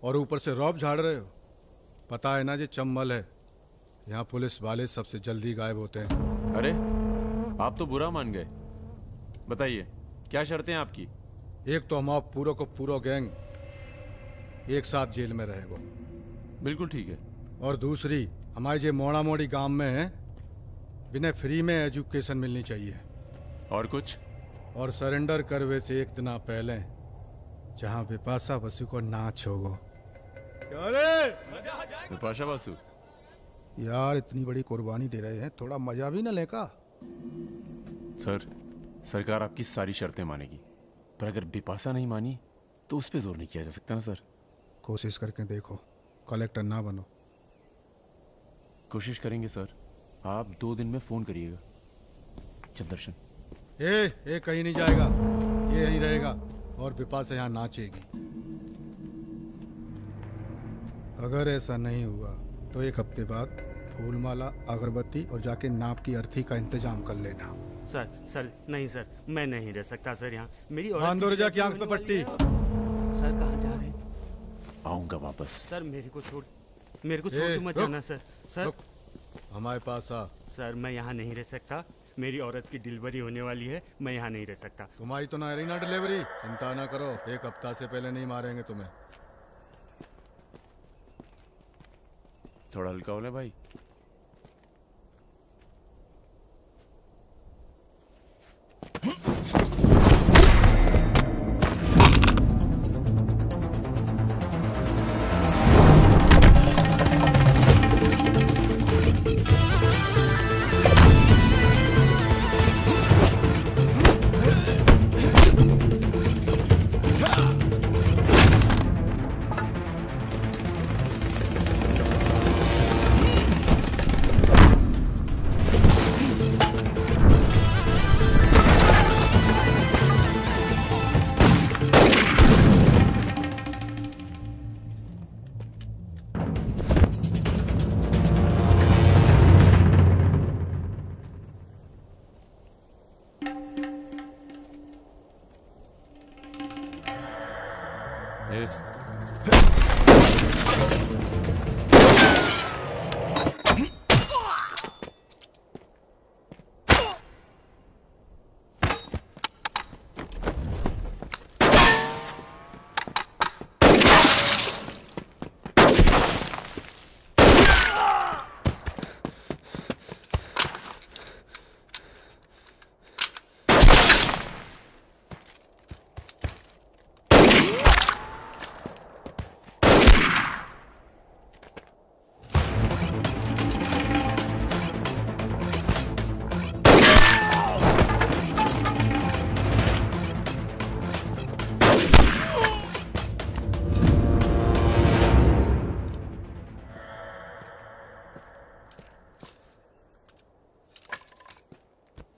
और ऊपर से रौब झाड़ रहे हो। पता है ना ये चंबल है, यहाँ पुलिस वाले सबसे जल्दी गायब होते हैं। अरे आप तो बुरा मान गए। बताइए क्या शर्तें हैं आपकी? एक तो हम आप पूरा को पूरा गैंग एक साथ जेल में रहेगो। बिल्कुल ठीक है। और दूसरी, हमारे जो मोड़ा मोड़ी गांव में है, बिना फ्री में एजुकेशन मिलनी चाहिए। और कुछ? और सरेंडर करवे से एक दिन पहले जहाँ बिपाशा बसु को नाच होगो। बिपाशा बसु यार इतनी बड़ी कुर्बानी दे रहे हैं, थोड़ा मजा भी न लेगा? सर सरकार आपकी सारी शर्तें मानेगी, पर अगर बिपाशा नहीं मानी तो उस पर जोर नहीं किया जा सकता ना सर। कोशिश करके देखो, कलेक्टर ना बनो। कोशिश करेंगे सर। आप 2 दिन में फोन करिएगा। चल दर्शन। ए कहीं नहीं जाएगा, ये यहीं रहेगा और बिपाशा यहाँ नाचेगी। अगर ऐसा नहीं हुआ तो 1 हफ्ते बाद फूलमाला, अगरबत्ती और जाके नाप की अर्थी का इंतजाम कर लेना। सर नहीं सर, मैं नहीं रह सकता सर यहाँ। मेरी बांदोरजा की आंख पे पट्टी। सर कहाँ जा रहे हैं? आऊंगा वापस। सर मेरे को छोड़ के मत जाना सर। सर हमारे पास आ। सर मैं यहाँ नहीं रह सकता, मेरी औरत की डिलीवरी होने वाली है, मैं यहाँ नहीं रह सकता। तुम्हारी तो ना रही ना डिलीवरी, चिंता ना करो, 1 हफ्ता से पहले नहीं मारेंगे तुम्हें। थोड़ा हल्का हो ले भाई।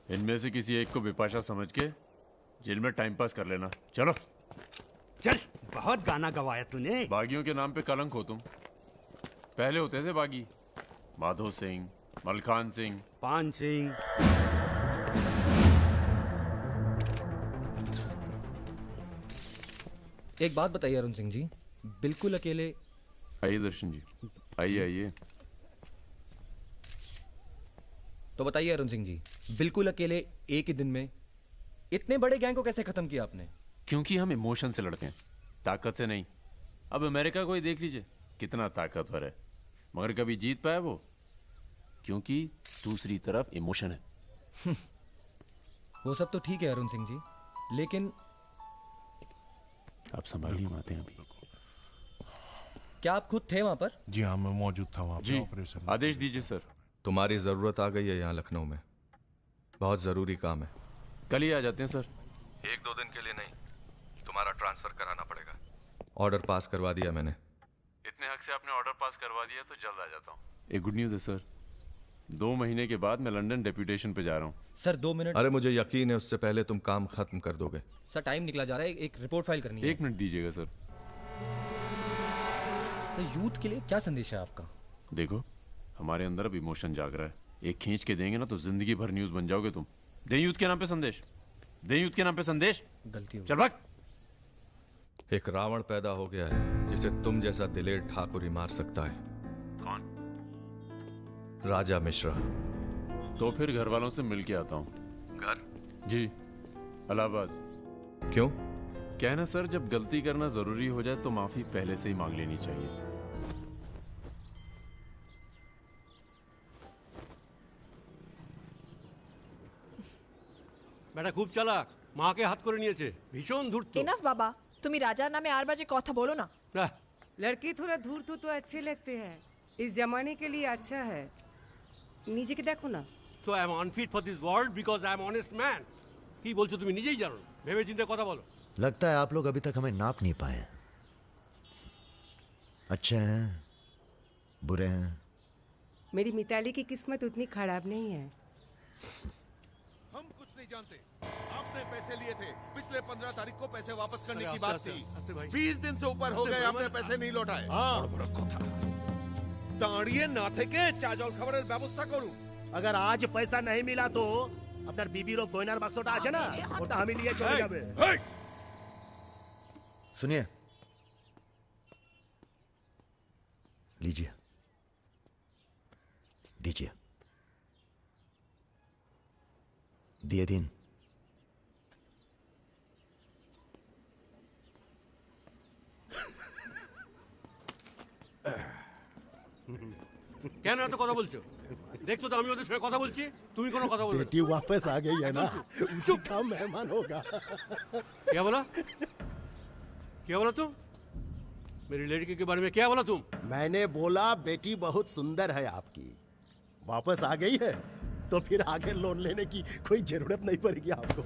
इनमें से किसी एक को बिपाशा समझ के जेल में टाइम पास कर लेना। चलो चल, बहुत गाना गवाया तूने। बागियों के नाम पे कलंक हो तुम। पहले होते थे बागी, माधो सिंह, मलखान सिंह, पान सिंह। एक बात बताइए अरुण सिंह जी, बिल्कुल अकेले। आइए दर्शन जी, आइए आइए। तो बताइए अरुण सिंह जी, बिल्कुल अकेले एक ही दिन में इतने बड़े गैंग को कैसे खत्म किया आपने? क्योंकि हम इमोशन से लड़ते हैं, ताकत से नहीं। अब अमेरिका को ही देख लीजिए, कितना ताकतवर है, मगर कभी जीत पाया वो? क्योंकि दूसरी तरफ इमोशन है। वो सब तो ठीक है अरुण सिंह जी, लेकिन आप संभालिए, आते हैं अभी। क्या आप खुद थे वहां पर? जी हाँ, मैं मौजूद था वहां जी, पर ऑपरेशन। आदेश दीजिए सर। तुम्हारी जरूरत आ गई है यहाँ लखनऊ में, बहुत जरूरी काम है। कल ही आ जाते हैं सर। 1-2 दिन के लिए नहीं, तुम्हारा ट्रांसफर कराना पड़ेगा। ऑर्डर पास करवा दिया मैंने। इतने हक से आपने ऑर्डर पास करवा दिया तो जल्द आ जाता हूँ। एक गुड न्यूज़ है सर, 2 महीने के बाद मैं लंदन डेप्यूटेशन पे जा रहा हूँ। Sir 2 minute. अरे मुझे यकीन है उससे पहले तुम काम खत्म कर दोगे। सर टाइम निकला जा रहा है, एक रिपोर्ट फाइल करनी है। 1 मिनट दीजिएगा सर। सर यूथ के लिए क्या संदेश है आपका? देखो, हमारे अंदर अब इमोशन जाग रहा है, एक खींच के देंगे ना तो जिंदगी भर न्यूज़ बन जाओगे तुम। दें यूथ के नाम पे संदेश, दें यूथ के नाम पे संदेश। गलती हो चल भाग। एक रावण पैदा हो गया है जिसे तुम जैसा दिलेर ठाकुर ही मार सकता है। कौन? राजा मिश्रा। तो फिर घर वालों से मिल के आता हूँ। घर? जी, इलाहाबाद। क्यों? कहना सर, जब गलती करना जरूरी हो जाए तो माफी पहले से ही मांग लेनी चाहिए। বেটা খুব চালাক, মাকে হাত করে নিয়েছে, ভীষণ ধূর্ত। এনাফ বাবা, তুমি রাজার নামে আর বাজে কথা বলো না। लड़के थोड़ा धूर्त हो तो अच्छे लगते हैं, इस जमाने के लिए अच्छा है। নিজেকে দেখো না। So I am unfit for this world because I am honest man. কি বলছো তুমি নিজেই জানো না, ভেবে চিন্তে কথা বলো। लगता है आप लोग अभी तक हमें नाप नहीं पाए हैं। अच्छे हैं, बुरे हैं। मेरी मिताली की किस्मत उतनी खराब नहीं है। हम कुछ नहीं जानते। आपने पैसे लिए थे, पिछले 15 तारीख को पैसे वापस करने की बात थी। 20 दिन से ऊपर हो गए, आपने पैसे नहीं लौटाए। बड़ কথা। দাঁড়িয়ে না থেকে চা জল খাবারের ব্যবস্থা করুন। अगर आज पैसा नहीं मिला तो আপনার বিবির গয়নার বাক্সটা আছে না, ওটা আমি নিয়ে চলে যাবে। सुनिए, लीजिए, दीजिए। दिए दिन। কেন এত কথা বলছো? দেখছো তো আমি ওদের সঙ্গে কথা বলছি, তুমি কোনো কথা বলবে? बेटी वापस आ गई है ना, उसी का मेहमान होगा। क्या बोला? क्या बोला तुम? मेरी लड़की के बारे में क्या बोला तुम? मैंने बोला बेटी बहुत सुंदर है आपकी, वापस आ गई है तो फिर आगे लोन लेने की कोई जरूरत नहीं पड़ेगी आपको।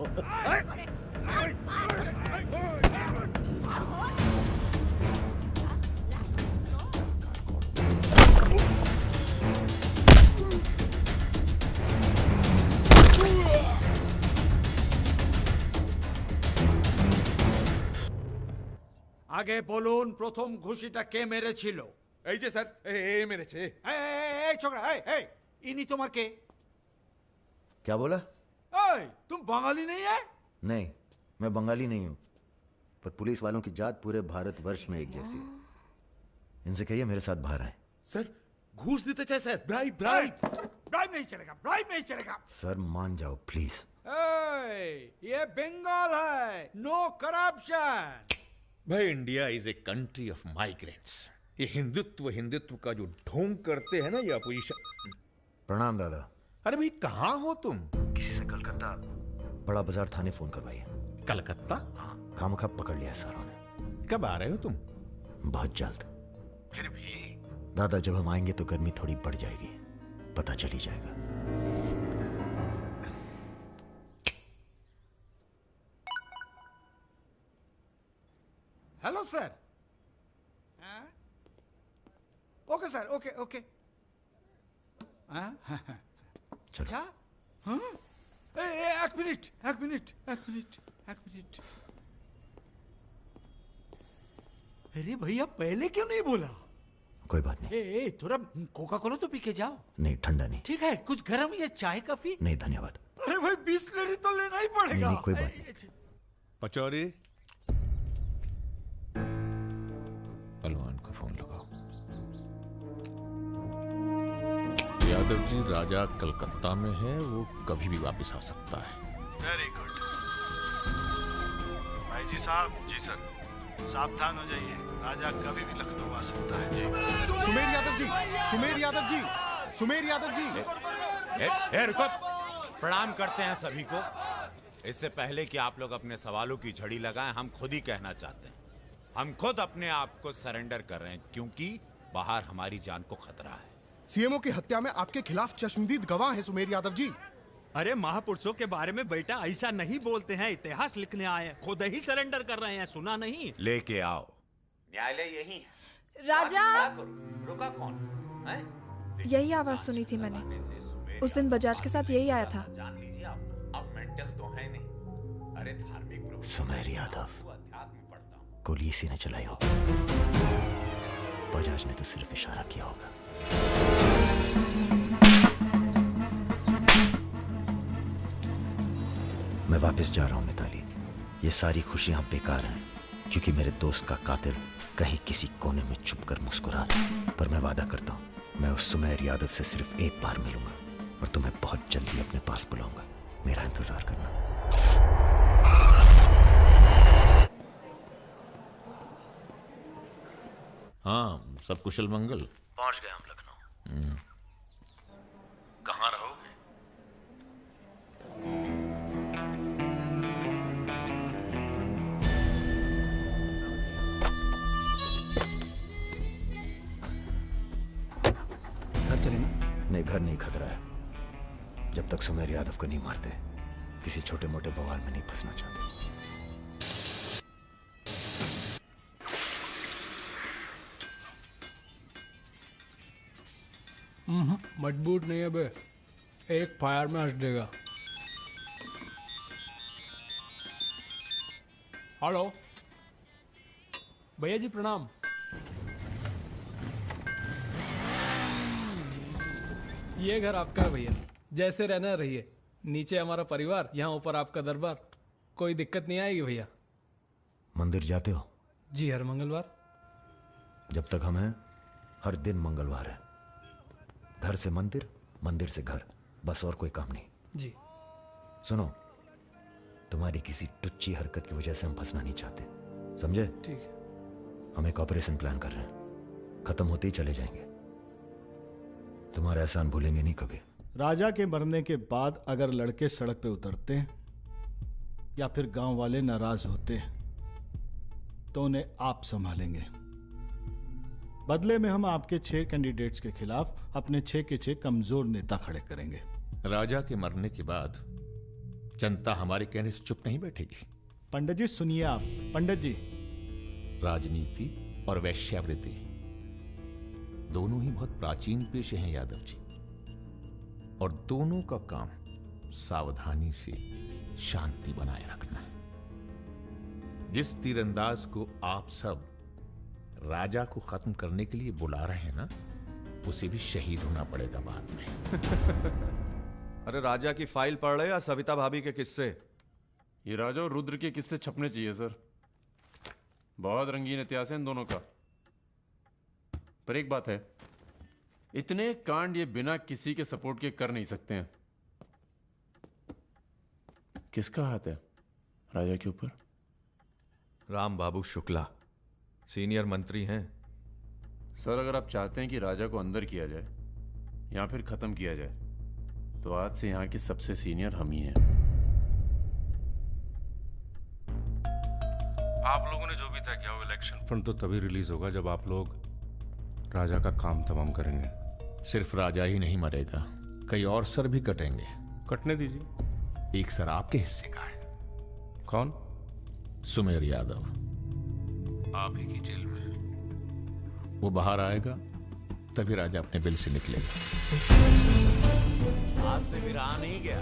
আগে বলুন প্রথম ঘুষিটা কে মেরেছিল? এই যে স্যার, এই মেরেছে। এই ছোকরা, এই ইনি তোমার কে? क्या बोला? तुम बंगाली नहीं है? नहीं, मैं बंगाली नहीं हूं, पर पुलिस वालों की जात पूरे भारतवर्ष में एक जैसी है। इनसे कहिए मेरे साथ बाहर आए। सर घूस देते चाहे सर, ब्राइब ब्राइब। ब्राइब नहीं चलेगा, ब्राइब नहीं चलेगा। सर मान जाओ प्लीज। ये बंगाल है, नो करप्शन। भाई India is a country of migrants. ये हिंदुत्व हिंदुत्व का जो ढोंग करते हैं ना ये अपोजिशन। प्रणाम दादा। अरे भाई कहाँ हो तुम? किसी से कलकत्ता बड़ा बाजार थाने फोन करवाइए। कलकत्ता? खामखा पकड़ लिया सारों ने। कब आ रहे हो तुम? बहुत जल्द। फिर भी दादा जब हम आएंगे तो गर्मी थोड़ी बढ़ जाएगी, पता चल ही जाएगा। Hello sir. Okay sir, okay okay. अच्छा, हाँ? एक मिनट। अरे भैया पहले क्यों नहीं बोला? कोई बात नहीं। थोड़ा कोका कोला तो पी के जाओ। नहीं, ठंडा नहीं। ठीक है, कुछ गर्म या चाय कॉफी? नहीं धन्यवाद। अरे भाई बिस्लरी तो लेना ही पड़ेगा। नहीं, कोई बात नहीं। पचौरी, पहलवान को फोन लगाओ। यादव जी, राजा कलकत्ता में है, वो कभी भी वापस आ सकता है। वेरी गुड भाई जी साहब। जी सर, सावधान हो जाइए, राजा कभी भी लखनऊ आ सकता है जी। सुमेर यादव जी, सुमेर यादव जी। रुको, प्रणाम करते हैं सभी को। इससे पहले कि आप लोग अपने सवालों की झड़ी लगाएं, हम खुद ही कहना चाहते हैं, हम खुद अपने आप को सरेंडर कर रहे हैं, क्योंकि बाहर हमारी जान को खतरा है। सीएमओ की हत्या में आपके खिलाफ चश्मदीद गवाह हैं सुमेर यादव जी। अरे महापुरुषों के बारे में बेटा ऐसा नहीं बोलते हैं, इतिहास लिखने आए हैं, खुद ही सरेंडर कर रहे हैं, सुना नहीं? लेके आओ, न्यायालय यही है। राजा, रुका कौन है? यही आवाज सुनी थी मैंने, उस दिन बजाज के साथ यही आया था। जान लीजिए आप, अब मेंटल तो है नहीं। अरे धार्मिक सुमेर यादव, गोली इसी ने चलाई होगी। बजाज ने तो सिर्फ इशारा किया होगा। मैं वापस जा रहा हूं मिताली। ये सारी खुशियां बेकार हैं, क्योंकि मेरे दोस्त का कातिल कहीं किसी कोने में छुपकर मुस्कुरा रहा है। पर मैं वादा करता हूं, मैं उस सुमेर यादव से सिर्फ एक बार मिलूंगा और तुम्हें बहुत जल्दी अपने पास बुलाऊंगा। मेरा इंतजार करना। हाँ, सब कुशल मंगल? पहुंच गए हम लखनऊ। कहाँ रहोगे? घर चले ना? नहीं, घर नहीं खतरा है। जब तक सुमेर यादव को नहीं मारते, किसी छोटे मोटे बवाल में नहीं फंसना चाहते। मजबूत नहीं है बे, एक फायर में हंस देगा। हेलो भैया जी, प्रणाम। ये घर आपका है भैया, जैसे रहना रहिए। नीचे हमारा परिवार, यहाँ ऊपर आपका दरबार। कोई दिक्कत नहीं आएगी भैया। मंदिर जाते हो? जी, हर मंगलवार। जब तक हम हैं, हर दिन मंगलवार है। घर से मंदिर, मंदिर से घर, बस और कोई काम नहीं। जी। सुनो, तुम्हारी किसी टुच्ची हरकत की वजह से हम फंसना नहीं चाहते, समझे? ठीक है। हम एक ऑपरेशन प्लान कर रहे हैं, खत्म होते ही चले जाएंगे। तुम्हारा एहसान भूलेंगे नहीं कभी। राजा के मरने के बाद अगर लड़के सड़क पे उतरते हैं या फिर गांव वाले नाराज होते हैं, तो उन्हें आप संभालेंगे। बदले में हम आपके 6 कैंडिडेट्स के खिलाफ अपने 6 के 6 कमजोर नेता खड़े करेंगे। राजा के मरने के बाद जनता हमारे कहने से चुप नहीं बैठेगी। पंडित जी सुनिए आप। पंडित जी, राजनीति और वैश्यावृत्ति दोनों ही बहुत प्राचीन पेशे हैं यादव जी, और दोनों का काम सावधानी से शांति बनाए रखना है। जिस तीरंदाज को आप सब राजा को खत्म करने के लिए बुला रहे हैं ना, उसे भी शहीद होना पड़ेगा बाद में। अरे राजा की फाइल पढ़ रहे या सविता भाभी के किस्से? ये राजा और रुद्र के किस्से छपने चाहिए सर। बहुत रंगीन इतिहास है इन दोनों का। पर एक बात है, इतने कांड ये बिना किसी के सपोर्ट के कर नहीं सकते हैं। किसका हाथ है राजा के ऊपर? राम बाबू शुक्ला सीनियर मंत्री हैं। सर, अगर आप चाहते हैं कि राजा को अंदर किया जाए या फिर खत्म किया जाए, तो आज से यहां के सबसे सीनियर हम ही हैं। आप लोगों ने जो भी तय किया हो, इलेक्शन फंड तो तभी रिलीज होगा जब आप लोग राजा का काम तमाम करेंगे। सिर्फ राजा ही नहीं मरेगा, कई और सर भी कटेंगे। कटने दीजिए। एक सर आपके हिस्से का है। कौन? सुमेर यादव, आप ही की जेल में। वो बाहर आएगा तभी राजा अपने बिल से निकलेगा। आपसे भी रहा नहीं गया।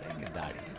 गाड़ी।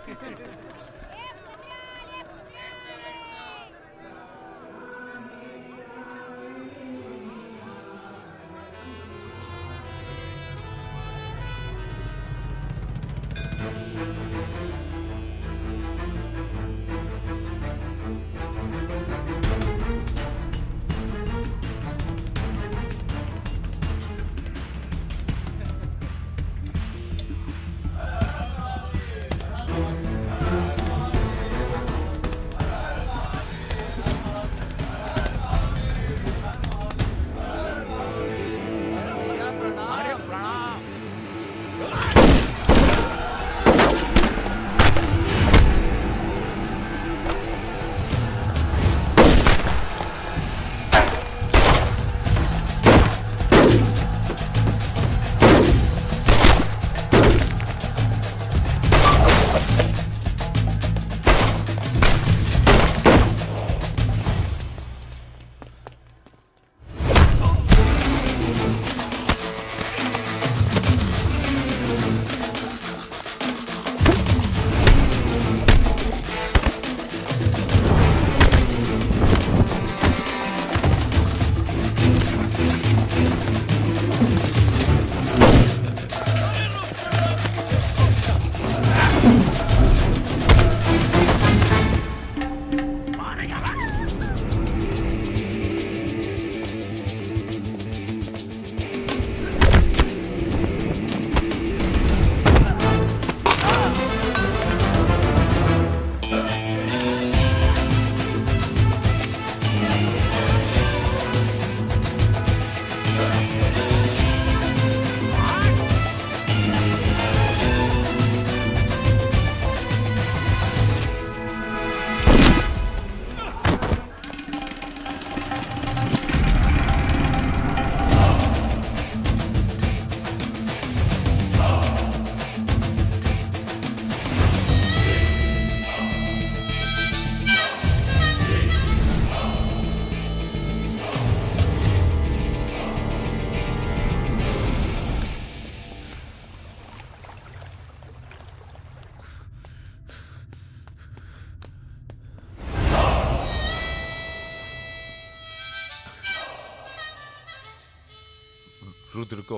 रुद्र को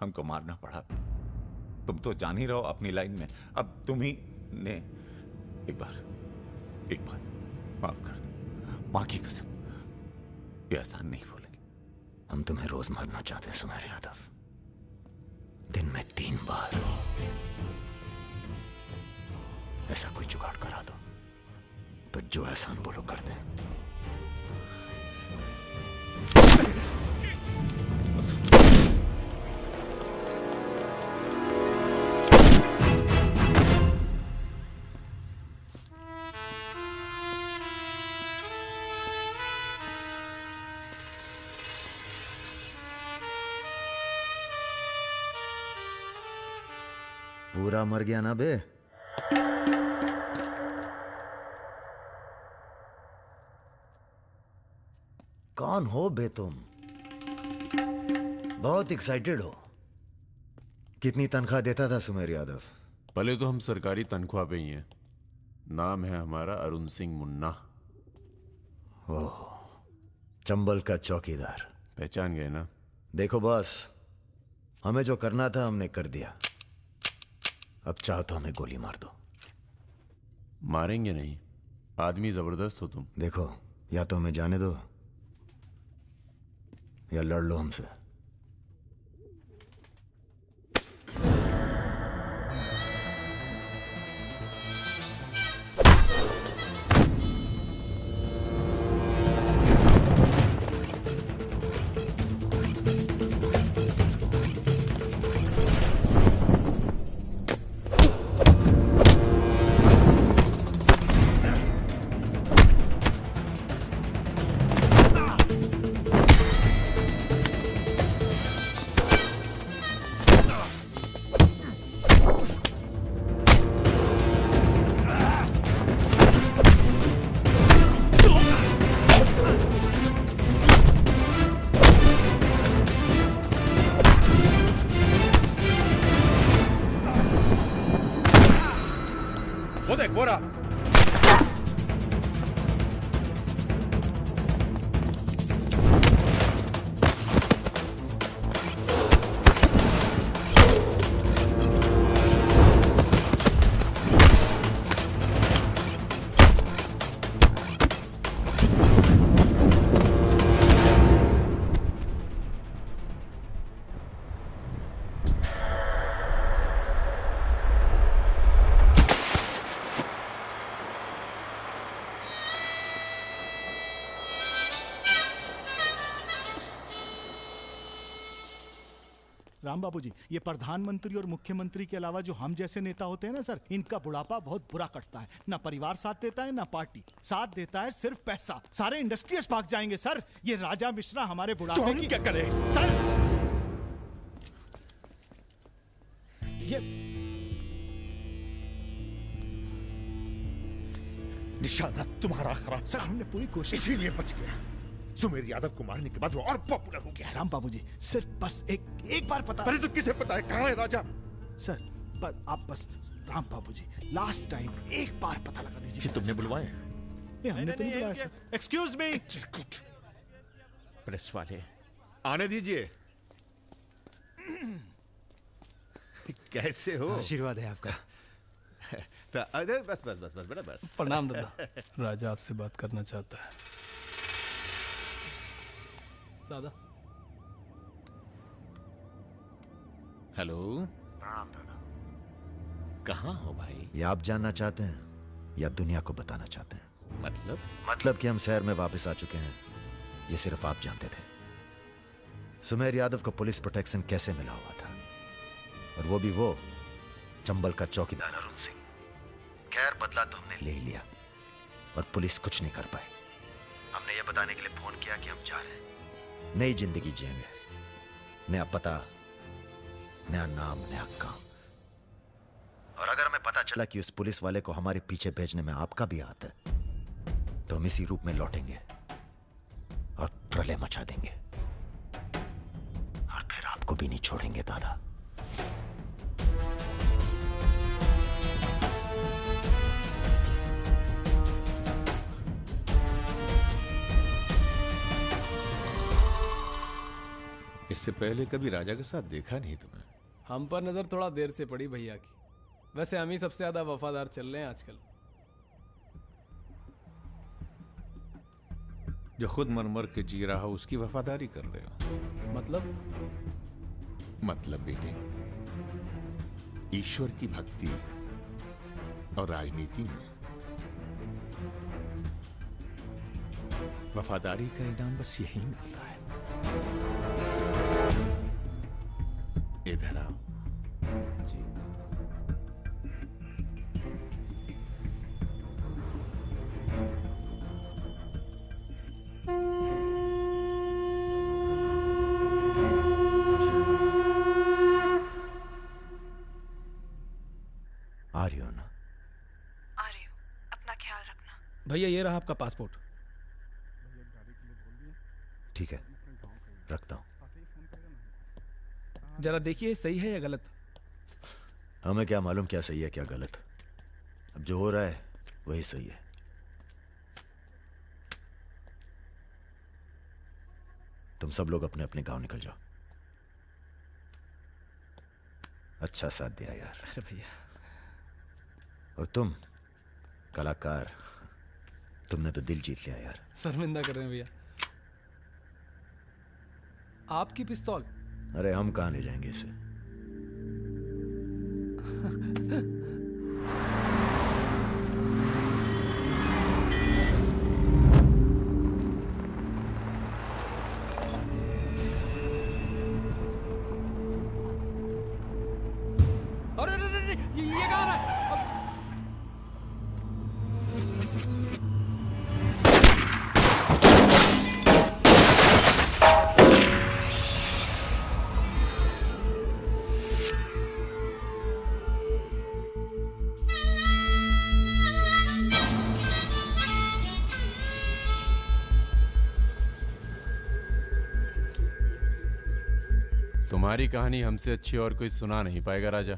हमको मारना पड़ा। तुम तो जान ही रहो अपनी लाइन में। अब तुम ही ने एक बार माफ कर दो। मां की कसम, ये आसान नहीं भूलेंगे। हम तुम्हें रोज मारना चाहते हैं सुमेर यादव, दिन में 3 बार। ऐसा कोई जुगाड़ करा दो तो जो एहसान बोलो कर दें। पूरा मर गया ना बे? कौन हो बे तुम? बहुत एक्साइटेड हो। कितनी तनख्वाह देता था सुमेर यादव? पहले तो हम सरकारी तनख्वाह पे ही हैं। नाम है हमारा अरुण सिंह मुन्ना। ओह, चंबल का चौकीदार। पहचान गए ना? देखो बॉस, हमें जो करना था हमने कर दिया। अब चाहो तो हमें गोली मार दो। मारेंगे नहीं, आदमी जबरदस्त हो तुम। देखो, या तो हमें जाने दो या लड़ लो हमसे। वो रहा। राम बाबू जी, ये प्रधानमंत्री और मुख्यमंत्री के अलावा जो हम जैसे नेता होते हैं ना सर, इनका बुढ़ापा बहुत बुरा कटता है। ना परिवार साथ देता है, ना पार्टी साथ देता है, सिर्फ पैसा। सारे इंडस्ट्रियल्स भाग जाएंगे सर। ये राजा मिश्रा हमारे बुढ़ापे की क्या करे सर? ये निशाना तुम्हारा खराब सर, हमने पूरी कोशिश, इसीलिए बच गया। सुमेर यादव को मारने के बाद वो और पॉपुलर हो गया। राम बाबू जी, सिर्फ बस एक बार पता। अरे तो किसे पता है कहाँ है राजा? सर आप बस राम बाबू जी लास्ट टाइम एक बार पता लगा दीजिए कि तुमने बुलवाया? हमने तो नहीं बुलाया सर। Excuse me. प्रेस वाले आने दीजिए। कैसे हो? आशीर्वाद है आपका। अरे बस बस बस बस बेटा बस। प्रणाम दादा। राजा आपसे बात करना चाहता है। दादा। हेलो। प्रणाम दादा। कहाँ हो भाई? ये आप जानना चाहते हैं या दुनिया को बताना चाहते हैं? मतलब कि हम शहर में वापस आ चुके हैं, ये सिर्फ आप जानते थे। सुमेर यादव को पुलिस प्रोटेक्शन कैसे मिला हुआ था, और वो भी वो चंबल का चौकीदार अरुण सिंह। खैर बदला तो हमने ले ही लिया, और पुलिस कुछ नहीं कर पाई। हमने ये बताने के लिए फोन किया कि हम जा रहे हैं, नई जिंदगी जिएंगे, नया पता, नया नाम, नया काम। और अगर हमें पता चला कि उस पुलिस वाले को हमारे पीछे भेजने में आपका भी हाथ है, तो हम इसी रूप में लौटेंगे और प्रलय मचा देंगे, और फिर आपको भी नहीं छोड़ेंगे दादा। इससे पहले कभी राजा के साथ देखा नहीं तुम्हें? हम पर नजर थोड़ा देर से पड़ी भैया की। वैसे हम ही सबसे ज्यादा वफादार चल रहे हैं आजकल। जो खुद मर के जी रहा हो उसकी वफादारी कर रहे हो। मतलब बेटे, ईश्वर की भक्ति और राजनीति में वफादारी का इनाम बस यही मिलता है। इधर आओ। जी। आ रही हो ना? आ रही हूँ, अपना ख्याल रखना। भैया ये रहा आपका पासपोर्ट। ठीक है, रखता हूं। जरा देखिए सही है या गलत। हमें क्या मालूम क्या सही है क्या गलत। अब जो हो रहा है वही सही है। तुम सब लोग अपने अपने गांव निकल जाओ। अच्छा साथ दिया यार। अरे भैया। और तुम कलाकार, तुमने तो दिल जीत लिया यार। शर्मिंदा कर रहे हैं भैया। आपकी पिस्तौल। अरे हम कहां ले जाएंगे इसे। अरे ये कहाँ है? तुम्हारी कहानी हमसे अच्छी और कोई सुना नहीं पाएगा राजा।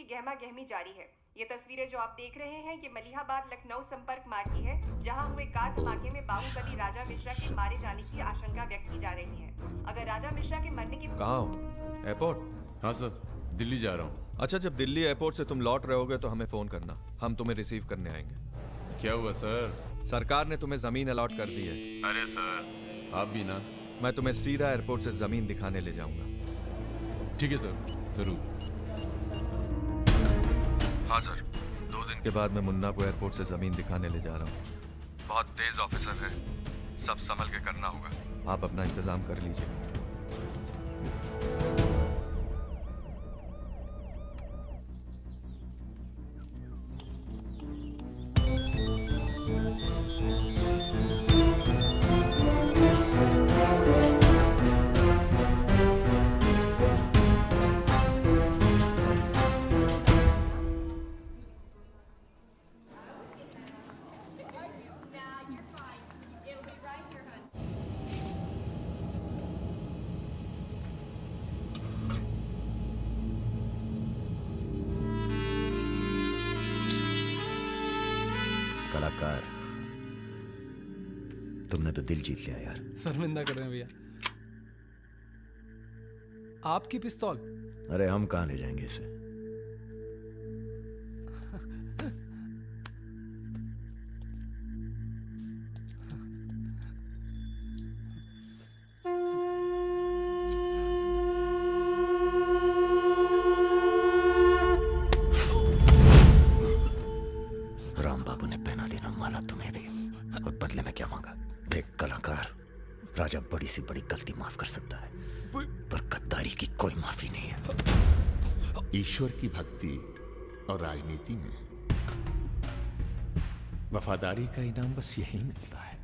गहमा गहमी जारी है। ये तस्वीरें जो आप देख रहे हैं ये मलिहाबाद लखनऊ संपर्क मार्ग की है, जहां हुए कार धमाके में बाहुबली राजा मिश्रा के मारे जाने की आशंका व्यक्त की जा रही है। अगर राजा मिश्रा के मरने की कहाँ हो? एयरपोर्ट? हाँ सर, दिल्ली जा रहा हूँ। अच्छा, जब दिल्ली एयरपोर्ट से तुम लौट रहे होगे तो हमें फोन करना, हम तुम्हें रिसीव करने आएंगे। क्या हुआ सर? सरकार ने तुम्हें जमीन अलॉट कर दी है। अरे सर, आप भी ना। मैं तुम्हें सीधा एयरपोर्ट से जमीन दिखाने ले जाऊंगा। ठीक है सर, जरूर। हाँ सर, 2 दिन के बाद मैं मुन्ना को एयरपोर्ट से जमीन दिखाने ले जा रहा हूँ। बहुत तेज ऑफिसर है, सब संभल के करना होगा। आप अपना इंतजाम कर लीजिए। कलाकार, तुमने तो दिल जीत लिया यार। शर्मिंदा कर रहे हैं भैया। आपकी पिस्तौल? अरे हम कहाँ ले जाएंगे इसे? राम बाबू ने पहना देना माला तुम्हें भी, और बदले में क्या मांगा? देख कलाकार, राजा बड़ी सी बड़ी गलती माफ कर सकता है, पर गद्दारी की कोई माफी नहीं है। ईश्वर की भक्ति और राजनीति में वफादारी का इनाम बस यही मिलता है।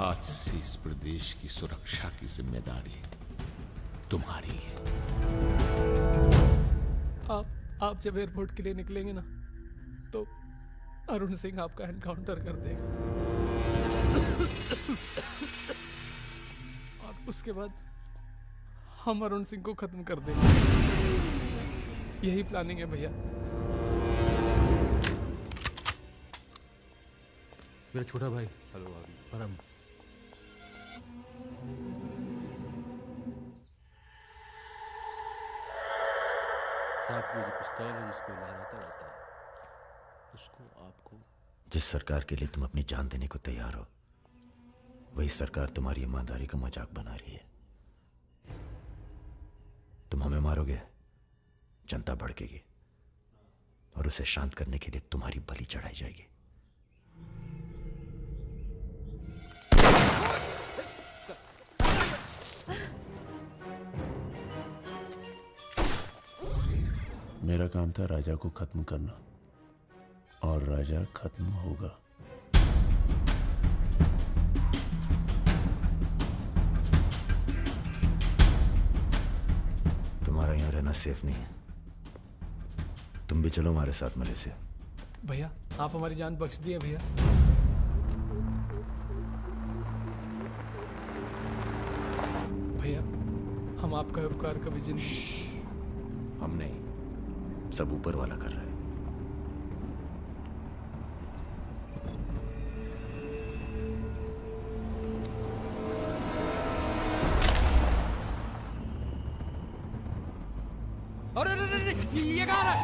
आज से इस प्रदेश की सुरक्षा की जिम्मेदारी तुम्हारी है। आप जब एयरपोर्ट के लिए निकलेंगे ना, तो अरुण सिंह आपका एनकाउंटर कर देगा, और उसके बाद हम अरुण सिंह को खत्म कर देंगे। यही प्लानिंग है भैया। मेरा छोटा भाई। हेलो भाभी। परम। साहब को जो पिस्तौल है जिसको लहराता रहता है, उसको आपको। जिस सरकार के लिए तुम अपनी जान देने को तैयार हो, वही सरकार तुम्हारी ईमानदारी का मजाक बना रही है। तुम हमें मारोगे, जनता भड़केगी, और उसे शांत करने के लिए तुम्हारी बलि चढ़ाई जाएगी। मेरा काम था राजा को खत्म करना, और राजा खत्म होगा। तुम्हारा यहाँ रहना सेफ नहीं है, तुम भी चलो हमारे साथ मलेशिया। भैया आप हमारी जान बख्श दिए भैया। भैया हम आपका उपकार कभी जिंदगी। हम नहीं, सब ऊपर वाला कर रहा है। अरे ये कहाँ है?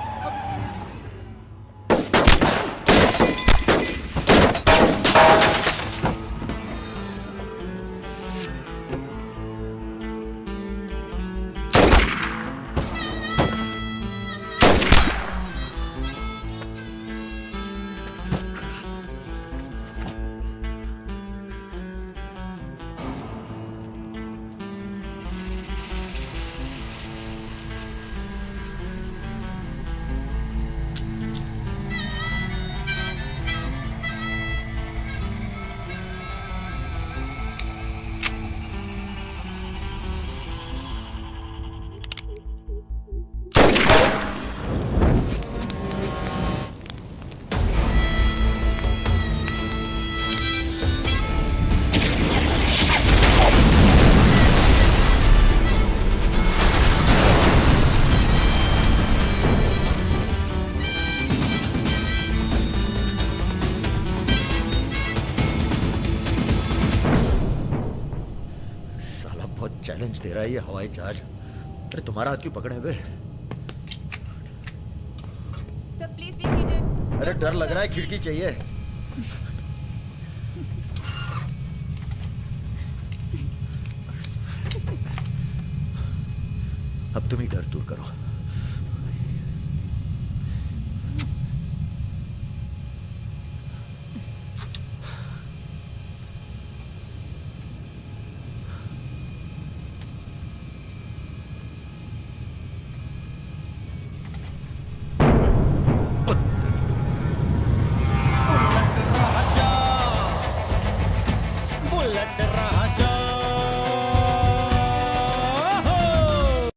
चैलेंज दे रहा है ये हवाई जहाज। अरे तुम्हारा हाथ क्यों पकड़े हुए? Sir please be seated. अरे डर लग रहा है, खिड़की चाहिए। अब तुम ही डर दूर करो।